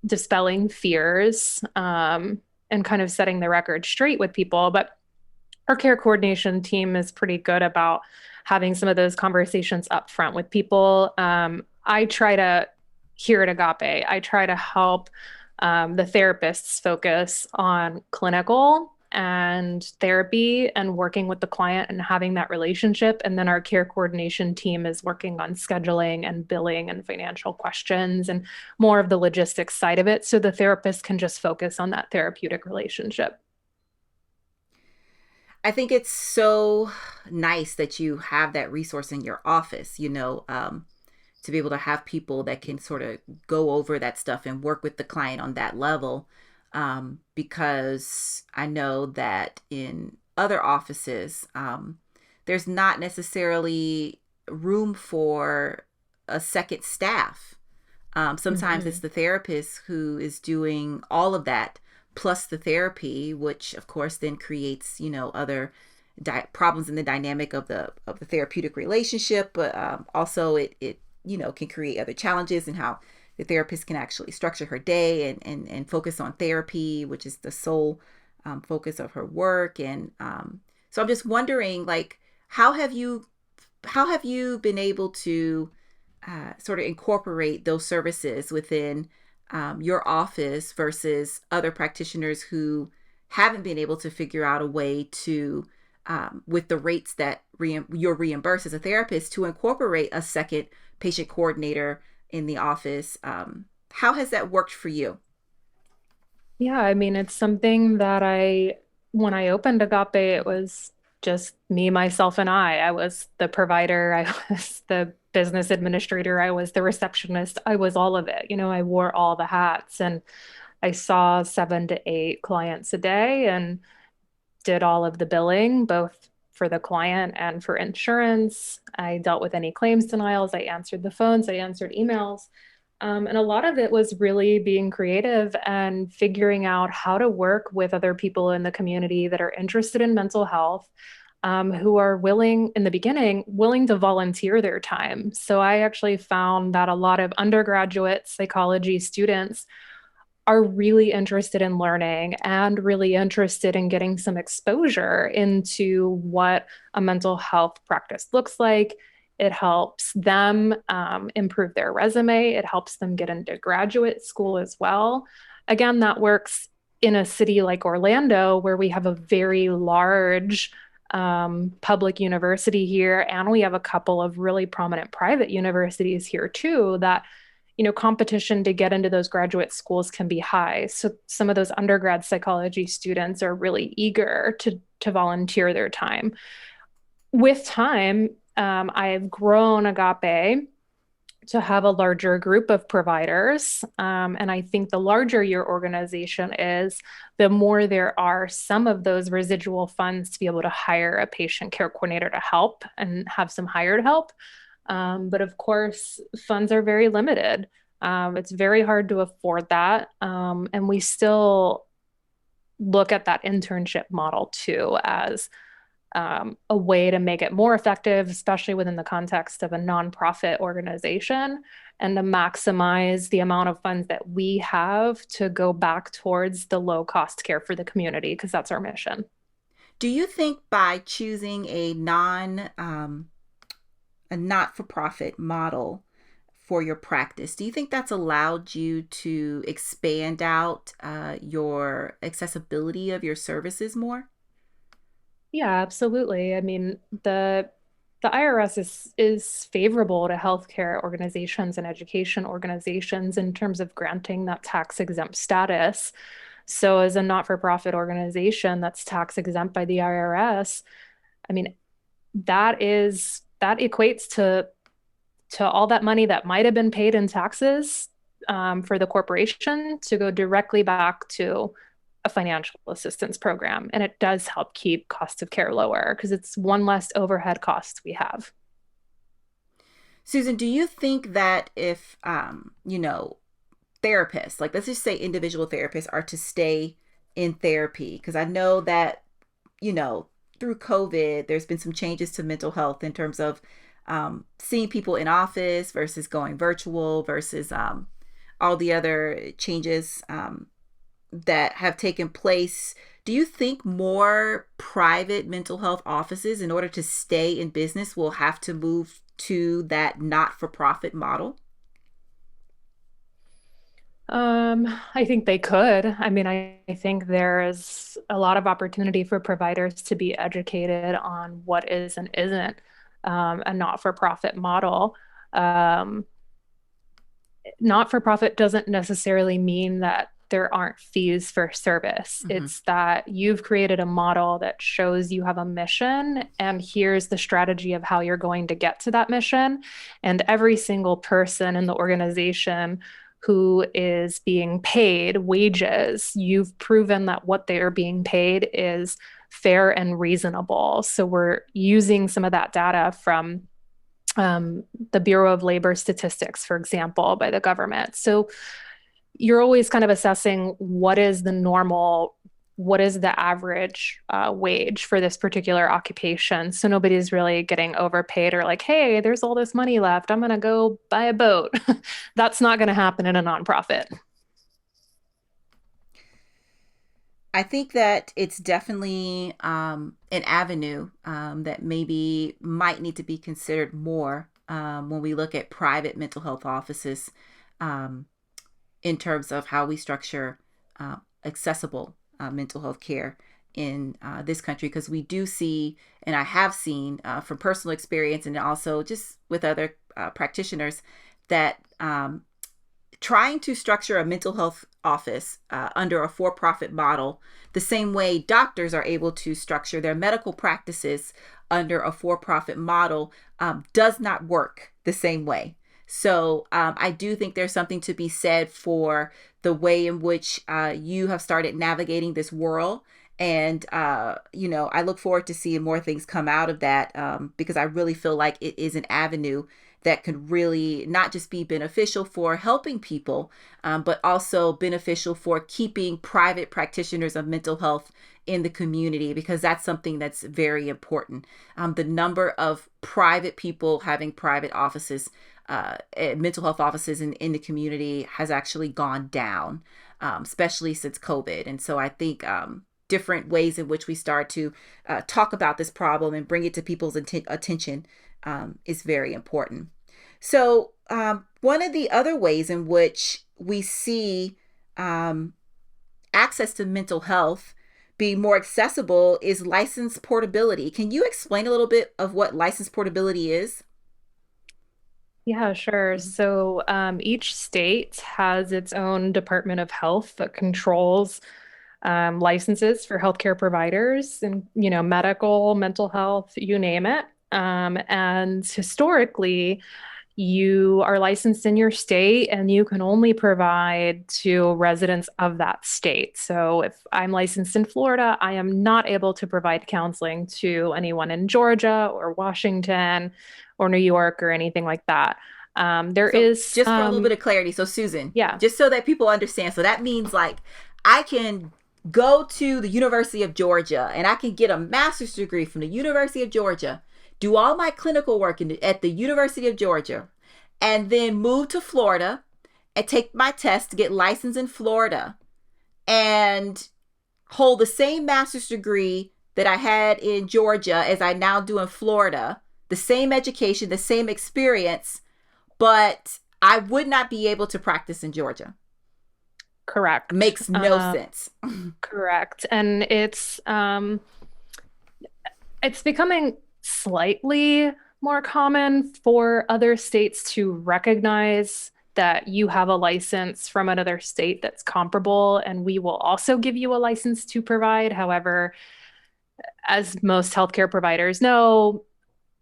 Speaker 2: dispelling fears, and kind of setting the record straight with people. But our care coordination team is pretty good about having some of those conversations up front with people. I try to, here at Agape, I try to help the therapists focus on clinical and therapy and working with the client and having that relationship. And then our care coordination team is working on scheduling and billing and financial questions and more of the logistics side of it. So the therapist can just focus on that therapeutic relationship.
Speaker 1: I think it's so nice that you have that resource in your office, to be able to have people that can sort of go over that stuff and work with the client on that level. Because I know that in other offices, there's not necessarily room for a second staff. Sometimes it's
Speaker 2: Mhm.
Speaker 1: the therapist who is doing all of that plus the therapy, which of course then creates, other problems in the dynamic of the therapeutic relationship, but also it can create other challenges in how the therapist can actually structure her day and focus on therapy, which is the sole focus of her work. And so I'm just wondering, like, how have you how have you been able to sort of incorporate those services within your office versus other practitioners who haven't been able to figure out a way to, with the rates that you're reimbursed as a therapist, to incorporate a second patient coordinator in the office? How has that worked for you?
Speaker 2: Yeah, I mean, it's something that when I opened Agape, it was just me, myself, and I. I was the provider, I was the business administrator, I was the receptionist, I was all of it. You know, I wore all the hats and I saw 7 to 8 clients a day and did all of the billing, both for the client and for insurance. I dealt with any claims denials, I answered the phones, I answered emails. And a lot of it was really being creative and figuring out how to work with other people in the community that are interested in mental health, who are willing, in the beginning, willing to volunteer their time. So I actually found that a lot of undergraduate psychology students are really interested in learning and really interested in getting some exposure into what a mental health practice looks like. It helps them improve their resume. It helps them get into graduate school as well. Again, that works in a city like Orlando, where we have a very large public university here, and we have a couple of really prominent private universities here too that competition to get into those graduate schools can be high. So some of those undergrad psychology students are really eager to volunteer their time. With time, I've grown Agape to have a larger group of providers. And I think the larger your organization is, the more there are some of those residual funds to be able to hire a patient care coordinator to help and have some hired help. But of course, funds are very limited. It's very hard to afford that. And we still look at that internship model too as a way to make it more effective, especially within the context of a nonprofit organization, and to maximize the amount of funds that we have to go back towards the low cost care for the community, because that's our mission.
Speaker 1: Do you think by choosing a not for profit model for your practice, do you think that's allowed you to expand out your accessibility of your services more?
Speaker 2: Yeah, absolutely. I mean, the IRS is favorable to healthcare organizations and education organizations in terms of granting that tax exempt status. So, as a not-for-profit organization that's tax exempt by the IRS, I mean, that equates to all that money that might have been paid in taxes for the corporation to go directly back to a financial assistance program. And it does help keep cost of care lower because it's one less overhead cost we have.
Speaker 1: Susan, do you think that if, therapists, like let's just say individual therapists, are to stay in therapy, because I know that you know, through COVID, there's been some changes to mental health in terms of seeing people in office versus going virtual versus all the other changes that have taken place. Do you think more private mental health offices, in order to stay in business, will have to move to that not for profit model?
Speaker 2: I think they could. I mean, I think there is a lot of opportunity for providers to be educated on what is and isn't a not-for-profit model. Um, Not-for-profit doesn't necessarily mean that there aren't fees for service.
Speaker 1: Mm-hmm.
Speaker 2: It's that you've created a model that shows you have a mission, and here's the strategy of how you're going to get to that mission. And every single person in the organization who is being paid wages, you've proven that what they are being paid is fair and reasonable. So we're using some of that data from the Bureau of Labor Statistics, for example, by the government. So you're always kind of assessing what is the normal, what is the average wage for this particular occupation. So nobody's really getting overpaid or like, hey, there's all this money left. I'm going to go buy a boat. That's not going to happen in a nonprofit.
Speaker 1: I think that it's definitely an avenue that maybe might need to be considered more when we look at private mental health offices, um, in terms of how we structure accessible mental health care in this country. Because we do see, and I have seen from personal experience and also just with other practitioners, that trying to structure a mental health office under a for profit model, the same way doctors are able to structure their medical practices under a for profit model, does not work the same way. So I do think there's something to be said for the way in which you have started navigating this world. And, I look forward to seeing more things come out of that, because I really feel like it is an avenue that could really not just be beneficial for helping people, but also beneficial for keeping private practitioners of mental health in the community, because that's something that's very important. The number of private people having private offices, mental health offices in the community has actually gone down, especially since COVID. And so I think different ways in which we start to talk about this problem and bring it to people's attention is very important. So, one of the other ways in which we see um, access to mental health be more accessible is license portability. Can you explain a little bit of what license portability is?
Speaker 2: Yeah, sure.
Speaker 1: Mhm.
Speaker 2: So each state has its own Department of Health that controls licenses for healthcare providers and, medical, mental health, you name it. And historically, you are licensed in your state and you can only provide to residents of that state. So if I'm licensed in Florida, I am not able to provide counseling to anyone in Georgia or Washington or New York or anything like that. There
Speaker 1: So,
Speaker 2: is
Speaker 1: just for a little bit
Speaker 2: some,
Speaker 1: of clarity, so Susan,
Speaker 2: yeah,
Speaker 1: just so that people understand, so that means like I can go to the University of Georgia and I can get a master's degree from the University of Georgia, do all my clinical work at the University of Georgia, and then move to Florida and take my test to get licensed in Florida and hold the same master's degree that I had in Georgia as I now do in Florida, the same education, the same experience, but I would not be able to practice in Georgia.
Speaker 2: correct.
Speaker 1: Makes no sense.
Speaker 2: Correct. And it's becoming slightly more common for other states to recognize that you have a license from another state that's comparable, and we will also give you a license to provide. However, as most healthcare providers know,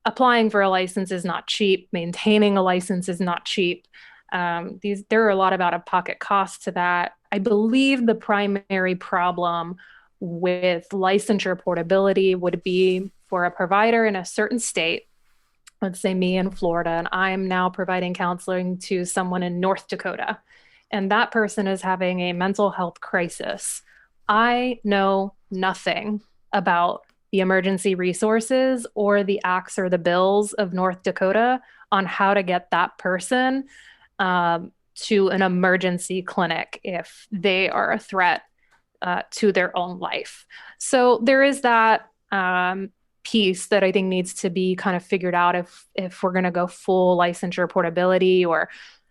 Speaker 2: applying for a license is not cheap. Maintaining a license is not cheap. There are a lot of out-of-pocket costs to that. I believe the primary problem with licensure portability would be for a provider in a certain state, let's say me in Florida, and I'm now providing counseling to someone in North Dakota, and that person is having a mental health crisis. I know nothing about the emergency resources or the acts or the bills of North Dakota on how to get that person to an emergency clinic if they are a threat to their own life. So there is that piece that I think needs to be kind of figured out if we're going to go full licensure portability or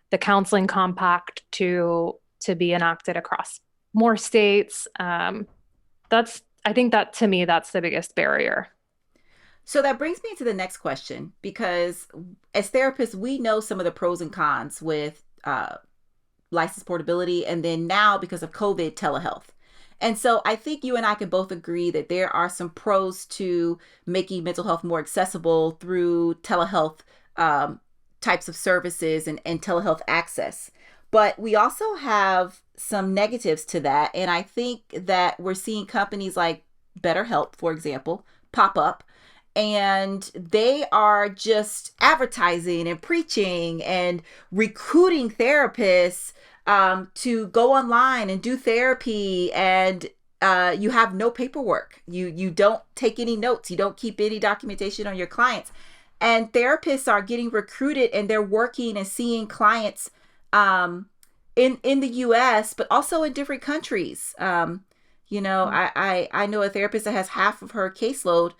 Speaker 2: the counseling compact to be enacted across more states. That's I think that to me that's the biggest barrier.
Speaker 1: So that brings me to the next question because as therapists, we know some of the pros and cons with license portability, and then now because of COVID, telehealth. And so I think you and I can both agree that there are some pros to making mental health more accessible through telehealth um, types of services and telehealth access. But we also have some negatives to that. And I think that we're seeing companies like BetterHelp, for example, pop up, and they are just advertising and preaching and recruiting therapists to go online and do therapy, and you have no paperwork. You don't take any notes. You don't keep any documentation on your clients. And therapists are getting recruited, and they're working and seeing clients in the U.S., but also in different countries. I know a therapist that has half of her caseload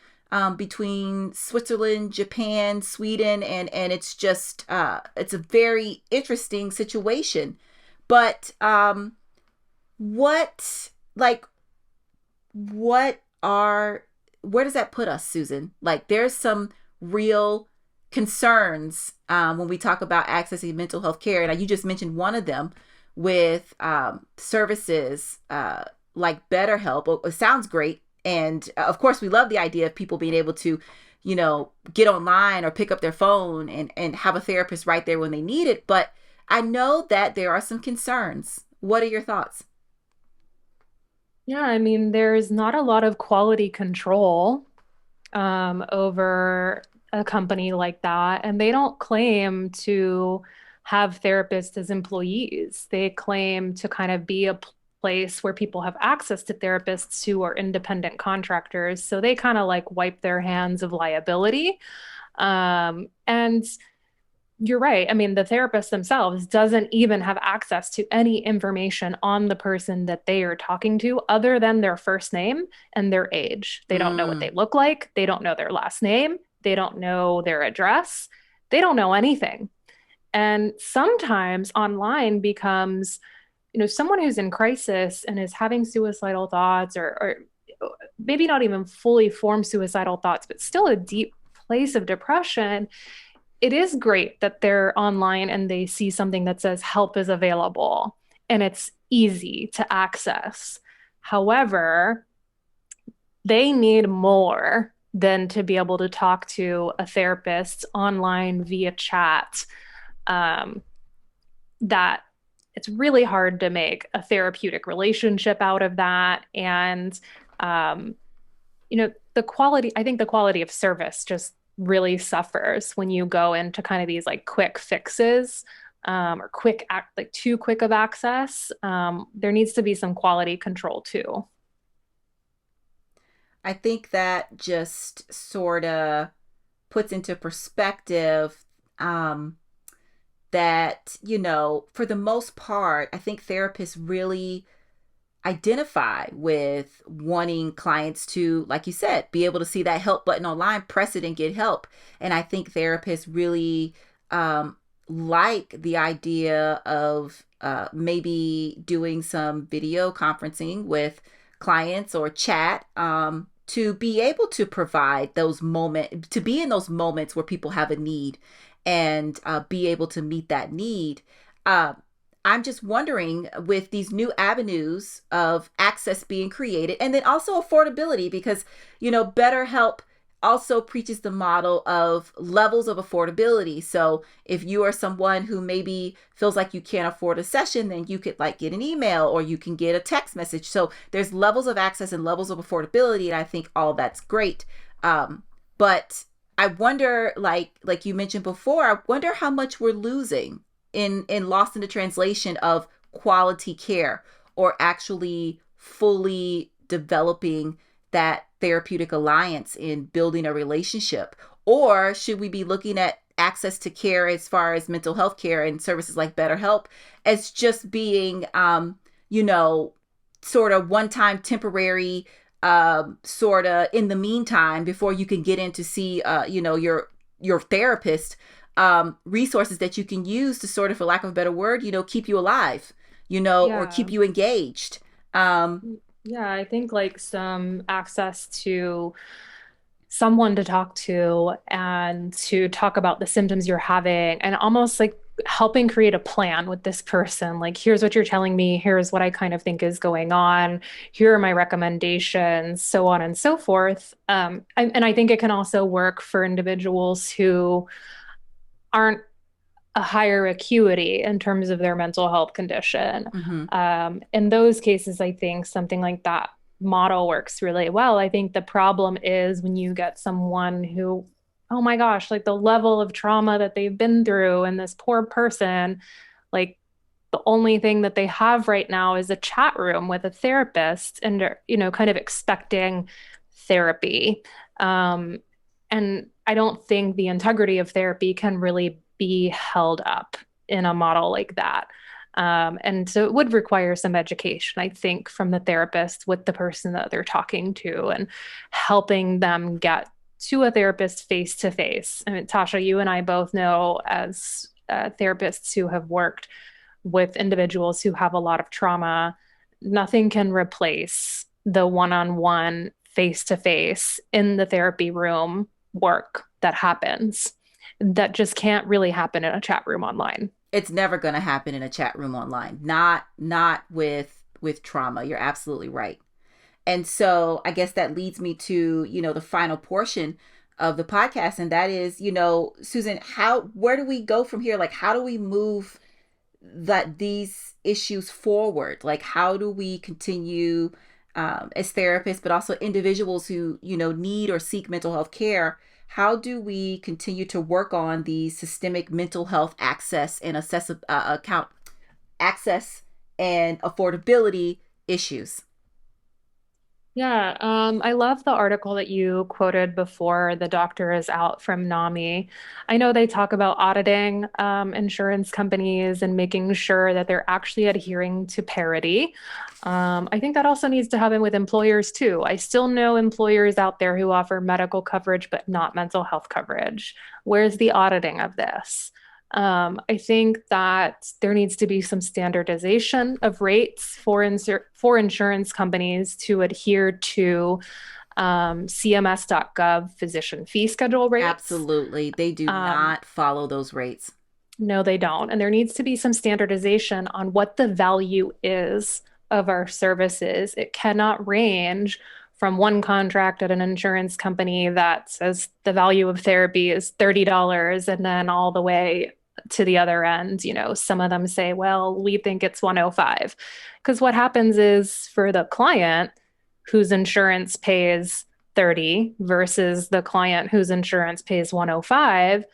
Speaker 1: between Switzerland, Japan, Sweden, and it's just it's a very interesting situation. But what like what are where does that put us, Susan? Like, there's some real concerns when we talk about accessing mental health care, and you just mentioned one of them with services like BetterHelp. It sounds great, and of course, we love the idea of people being able to, get online or pick up their phone and have a therapist right there when they need it. But I know that there are some concerns. What are your thoughts?
Speaker 2: Yeah, I mean, there's not a lot of quality control over a company like that. And they don't claim to have therapists as employees. They claim to kind of be a place where people have access to therapists who are independent contractors. So they kind of like wipe their hands of liability. And you're right. I mean, the therapist themselves doesn't even have access to any information on the person that they are talking to other than their first name and their age. They don't know what
Speaker 1: Mm,
Speaker 2: they look like. They don't know their last name. They don't know their address. They don't know anything. And sometimes online becomes, someone who's in crisis and is having suicidal thoughts or maybe not even fully formed suicidal thoughts, but still a deep place of depression. It is great that they're online and they see something that says help is available and it's easy to access. However, they need more than to be able to talk to a therapist online via chat. Um, that it's really hard to make a therapeutic relationship out of that. And um, I think the quality of service just really suffers when you go into kind of these like quick fixes or like too quick of access. There needs to be some quality control too.
Speaker 1: I think that just sort of puts into perspective um, that, for the most part, I think therapists really identify with wanting clients to, like you said, be able to see that help button online, press it, and get help. And I think therapists really um, like the idea of maybe doing some video conferencing with clients or chat to be able to provide those moments, to be in those moments where people have a need and be able to meet that need. Uh, I'm just wondering, with these new avenues of access being created, and then also affordability, because, BetterHelp also preaches the model of levels of affordability. So if you are someone who maybe feels like you can't afford a session, then you could like get an email or you can get a text message. So there's levels of access and levels of affordability, and I think all that's great. But I wonder, like you mentioned before, I wonder how much we're losing in lost in the translation of quality care, or actually fully developing that therapeutic alliance in building a relationship? Or should we be looking at access to care as far as mental health care and services like BetterHelp as just being, you know, sort of one time temporary, sort of in the meantime before you can get in to see, your therapist, resources that you can use to sort of, for lack of a better word, keep you alive, or
Speaker 2: Yeah.
Speaker 1: keep you engaged. Um,
Speaker 2: Yeah, I think like some access to someone to talk to and to talk about the symptoms you're having and almost like helping create a plan with this person. Like, here's what you're telling me, here's what I kind of think is going on, here are my recommendations, so on and so forth. And I think it can also work for individuals who aren't a higher acuity in terms of their mental health condition.
Speaker 1: mhm.
Speaker 2: In those cases, I think something like that model works really well. I think the problem is when you get someone who, oh my gosh, like the level of trauma that they've been through, and this poor person, like the only thing that they have right now is a chat room with a therapist, and they're, kind of expecting therapy. Um, and I don't think the integrity of therapy can really be held up in a model like that. And so it would require some education, I think, from the therapist with the person that they're talking to and helping them get to a therapist face to face. I mean, Tasha, you and I both know as therapists who have worked with individuals who have a lot of trauma, nothing can replace the one on one, face to face in the therapy room work that happens. That just can't really happen in a chat room online.
Speaker 1: It's never going to happen in a chat room online. Not with trauma. You're absolutely right. And so I guess that leads me to, the final portion of the podcast, and that is, Susan, where do we go from here? Like, how do we move these issues forward? Like, how do we continue, as therapists, but also individuals who, need or seek mental health care? How do we continue to work on the systemic mental health access and account access and affordability issues?
Speaker 2: Yeah, I love the article that you quoted before, The Doctor is Out from NAMI. I know they talk about auditing insurance companies and making sure that they're actually adhering to parity. I think that also needs to happen with employers too. I still know employers out there who offer medical coverage but not mental health coverage. Where's the auditing of this? I think that there needs to be some standardization of rates for insurance companies to adhere to CMS.gov physician fee schedule rates.
Speaker 1: Absolutely. They do
Speaker 2: Um,
Speaker 1: not follow those rates.
Speaker 2: no, they don't. And there needs to be some standardization on what the value is of our services. It cannot range from one contract at an insurance company that says the value of therapy is $30 and then all the way to the other end, some of them say, well, we think it's 105. Because what happens is for the client whose insurance pays 30 versus the client whose insurance pays 105,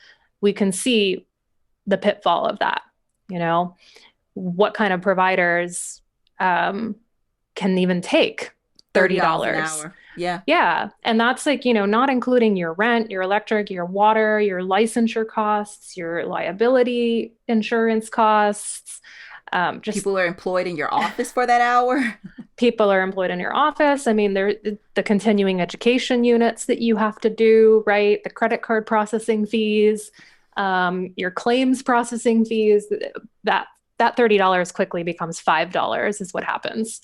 Speaker 2: we can see the pitfall of that. You know, what kind of providers can even take
Speaker 1: $30 an
Speaker 2: $30?
Speaker 1: hour. Yeah.
Speaker 2: Yeah. And that's like, not including your rent, your electric, your water, your licensure costs, your liability insurance costs. Just
Speaker 1: People are employed in your office for that hour.
Speaker 2: people are employed in your office. I mean, there the continuing education units that you have to do, right? The credit card processing fees, your claims processing fees. That that $30 quickly becomes $5 is what happens.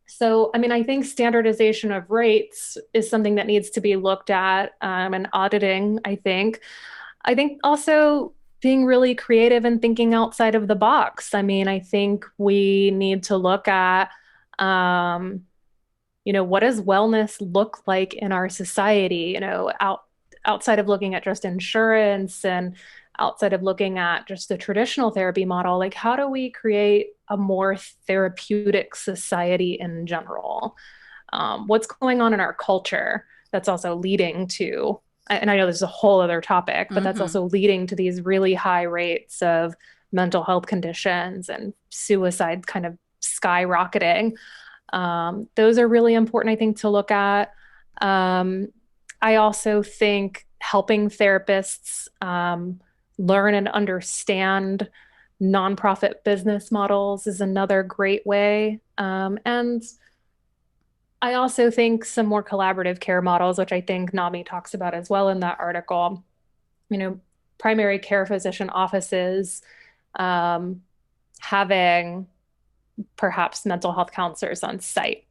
Speaker 2: So, I mean, I think standardization of rates is something that needs to be looked at, and auditing, I think. I think also being really creative and thinking outside of the box. I mean, I think we need to look at, what does wellness look like in our society, outside of looking at just insurance and outside of looking at just the traditional therapy model, like how do we create a more therapeutic society in general? What's going on in our culture that's also leading to, and I know this is a whole other topic, but that's
Speaker 1: Mm-hmm.
Speaker 2: also leading to these really high rates of mental health conditions and suicide kind of skyrocketing. Those are really important, I think, to look at. Um, I also think helping therapists learn and understand nonprofit business models is another great way. And I also think some more collaborative care models, which I think NAMI talks about as well in that article, you know, primary care physician offices, um, having perhaps mental health counselors on site,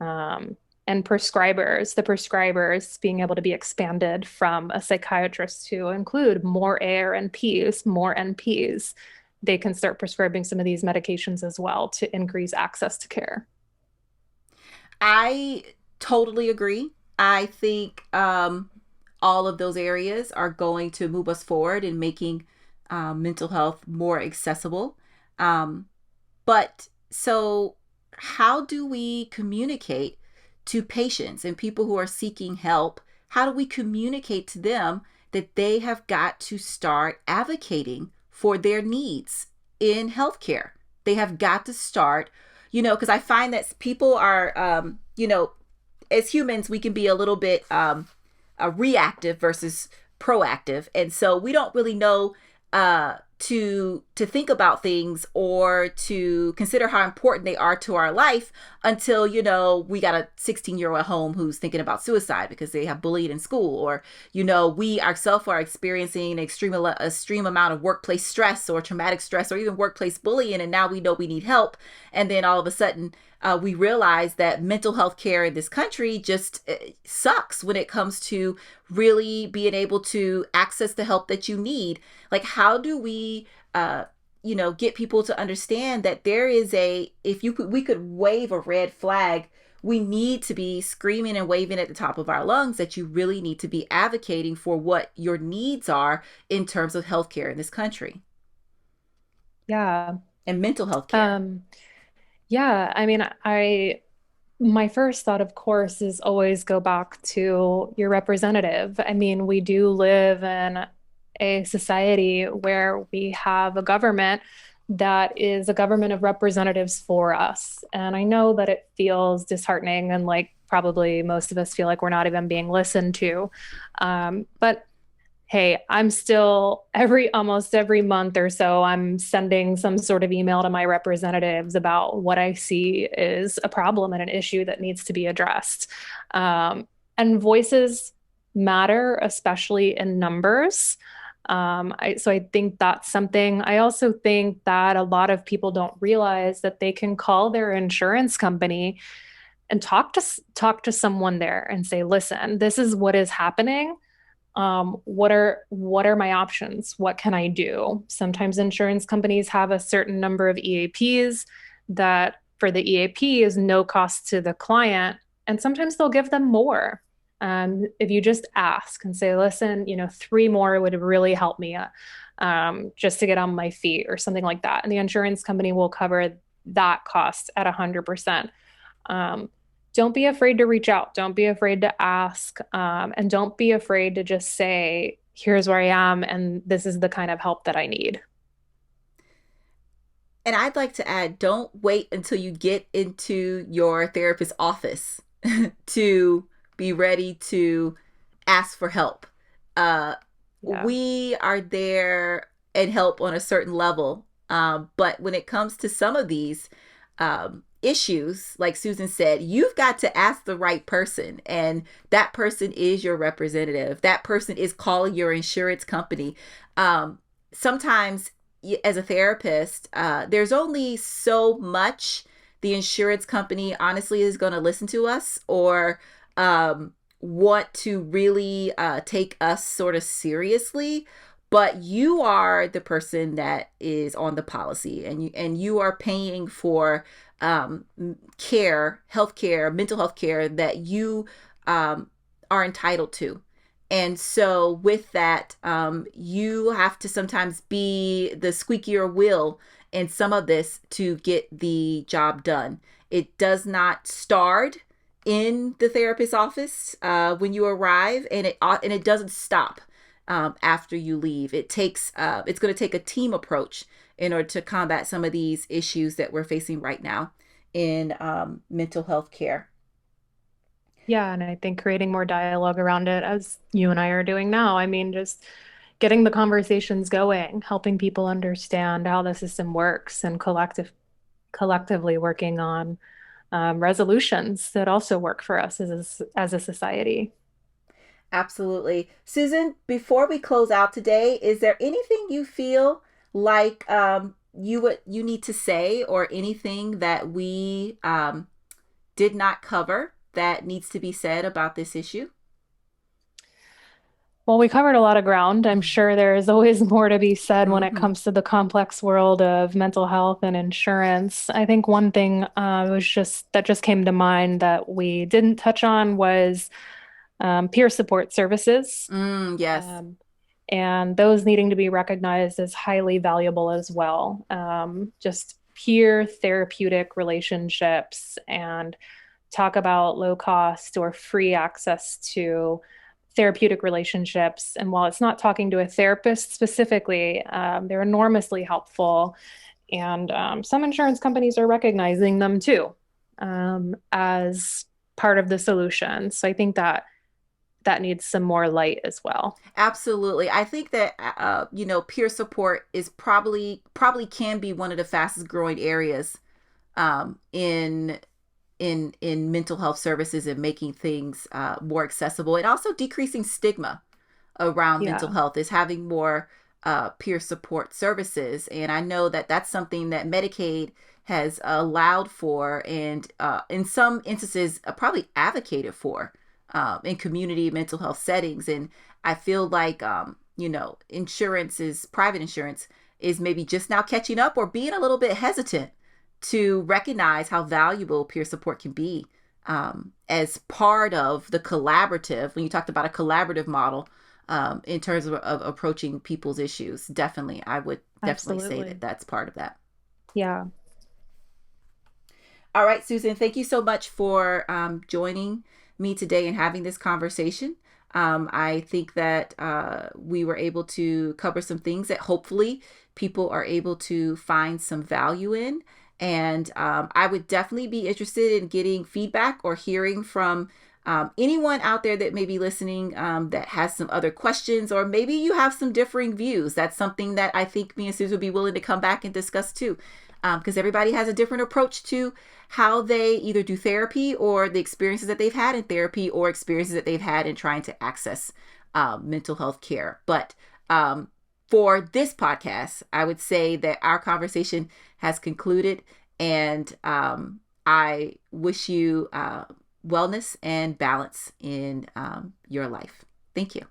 Speaker 2: um, and the prescribers being able to be expanded from a psychiatrist to include more ARNPs, more NPs. They can start prescribing some of these medications as well to increase access to care.
Speaker 1: I totally agree. I think all of those areas are going to move us forward in making mental health more accessible. Um, but so, how do we communicate to patients and people who are seeking help? How do we communicate to them that they have got to start advocating for their needs in healthcare? They have got to start, because I find that people are, as humans, we can be a little bit reactive versus proactive, and so we don't really know to think about things or to consider how important they are to our life until we got a 16-year-old at home who's thinking about suicide because they have bullied in school, or we ourselves are experiencing an extreme amount of workplace stress or traumatic stress or even workplace bullying, and now we know we need help, and then all of a sudden we realize that mental health care in this country just sucks when it comes to really being able to access the help that you need. Like, how do we, get people to understand that there is we could wave a red flag. We need to be screaming and waving at the top of our lungs that you really need to be advocating for what your needs are in terms of healthcare in this country
Speaker 2: Yeah.
Speaker 1: and mental health care.
Speaker 2: Um, yeah, I mean, my first thought, of course, is always go back to your representative. I mean, we do live in a society where we have a government that is a government of representatives for us. And I know that it feels disheartening and like probably most of us feel like we're not even being listened to. But hey, I'm still almost every month or so, I'm sending some sort of email to my representatives about what I see is a problem and an issue that needs to be addressed. And voices matter, especially in numbers. So I think that's something. I also think that a lot of people don't realize that they can call their insurance company and talk to someone there and say, listen, this is what is happening. What are my options? What can I do? Sometimes insurance companies have a certain number of EAPs that for the EAP is no cost to the client, and sometimes they'll give them more. If you just ask and say, listen, 3 more would really help me just to get on my feet or something like that. And the insurance company will cover that cost at 100%. Um, don't be afraid to reach out. Don't be afraid to ask. And don't be afraid to just say, here's where I am, and this is the kind of help that I need.
Speaker 1: And I'd like to add, don't wait until you get into your therapist's office to be ready to ask for help. Uh,
Speaker 2: Yeah.
Speaker 1: we are there and help on a certain level. But when it comes to some of these issues, like Susan said, you've got to ask the right person. And that person is your representative. That person is calling your insurance company. Sometimes as a therapist, there's only so much the insurance company honestly is going to listen to us or want to really take us sort of seriously. But you are the person that is on the policy, and you are paying for healthcare, mental health care that you are entitled to. And so, with that, you have to sometimes be the squeakier wheel in some of this to get the job done. It does not start in the therapist's office when you arrive, and it doesn't stop after you leave. It's going to take a team approach in order to combat some of these issues that we're facing right now in mental health care.
Speaker 2: Yeah, and I think creating more dialogue around it, as you and I are doing now, I mean, just getting the conversations going, helping people understand how the system works, and collectively working on resolutions that also work for us as a society.
Speaker 1: Absolutely. Susan, before we close out today, is there anything you feel like you need to say, or anything that we did not cover that needs to be said about this issue?
Speaker 2: Well, we covered a lot of ground. I'm sure there is always more to be said when it
Speaker 1: Mm-hmm.
Speaker 2: comes to the complex world of mental health and insurance. I think one thing just came to mind that we didn't touch on was peer support services,
Speaker 1: Yes.
Speaker 2: um, and those needing to be recognized as highly valuable as well. Just peer therapeutic relationships, and talk about low cost or free access to therapeutic relationships. And while it's not talking to a therapist specifically, they're enormously helpful. And some insurance companies are recognizing them too, as part of the solution. So I think that needs some more light as well.
Speaker 1: Absolutely. I think that peer support is probably can be one of the fastest growing areas in mental health services, and making things more accessible, and also decreasing stigma around mental
Speaker 2: Yeah,
Speaker 1: health, is having more peer support services. And I know that that's something that Medicaid has allowed for, and in some instances probably advocated for in community mental health settings. And I feel like private insurance is maybe just now catching up, or being a little bit hesitant to recognize how valuable peer support can be as part of the collaborative. When you talked about a collaborative model in terms of approaching people's issues, definitely, I would definitely say that
Speaker 2: absolutely.
Speaker 1: that's part of that.
Speaker 2: Yeah,
Speaker 1: All right, Susan, thank you so much for joining me today and having this conversation. I think that we were able to cover some things that hopefully people are able to find some value in. And I would definitely be interested in getting feedback or hearing from anyone out there that may be listening that has some other questions, or maybe you have some differing views. That's something that I think me and Susan would be willing to come back and discuss too, because everybody has a different approach to how they either do therapy, or the experiences that they've had in therapy, or experiences that they've had in trying to access mental health care. But for this podcast, I would say that our conversation has concluded, and I wish you wellness and balance in your life. Thank you.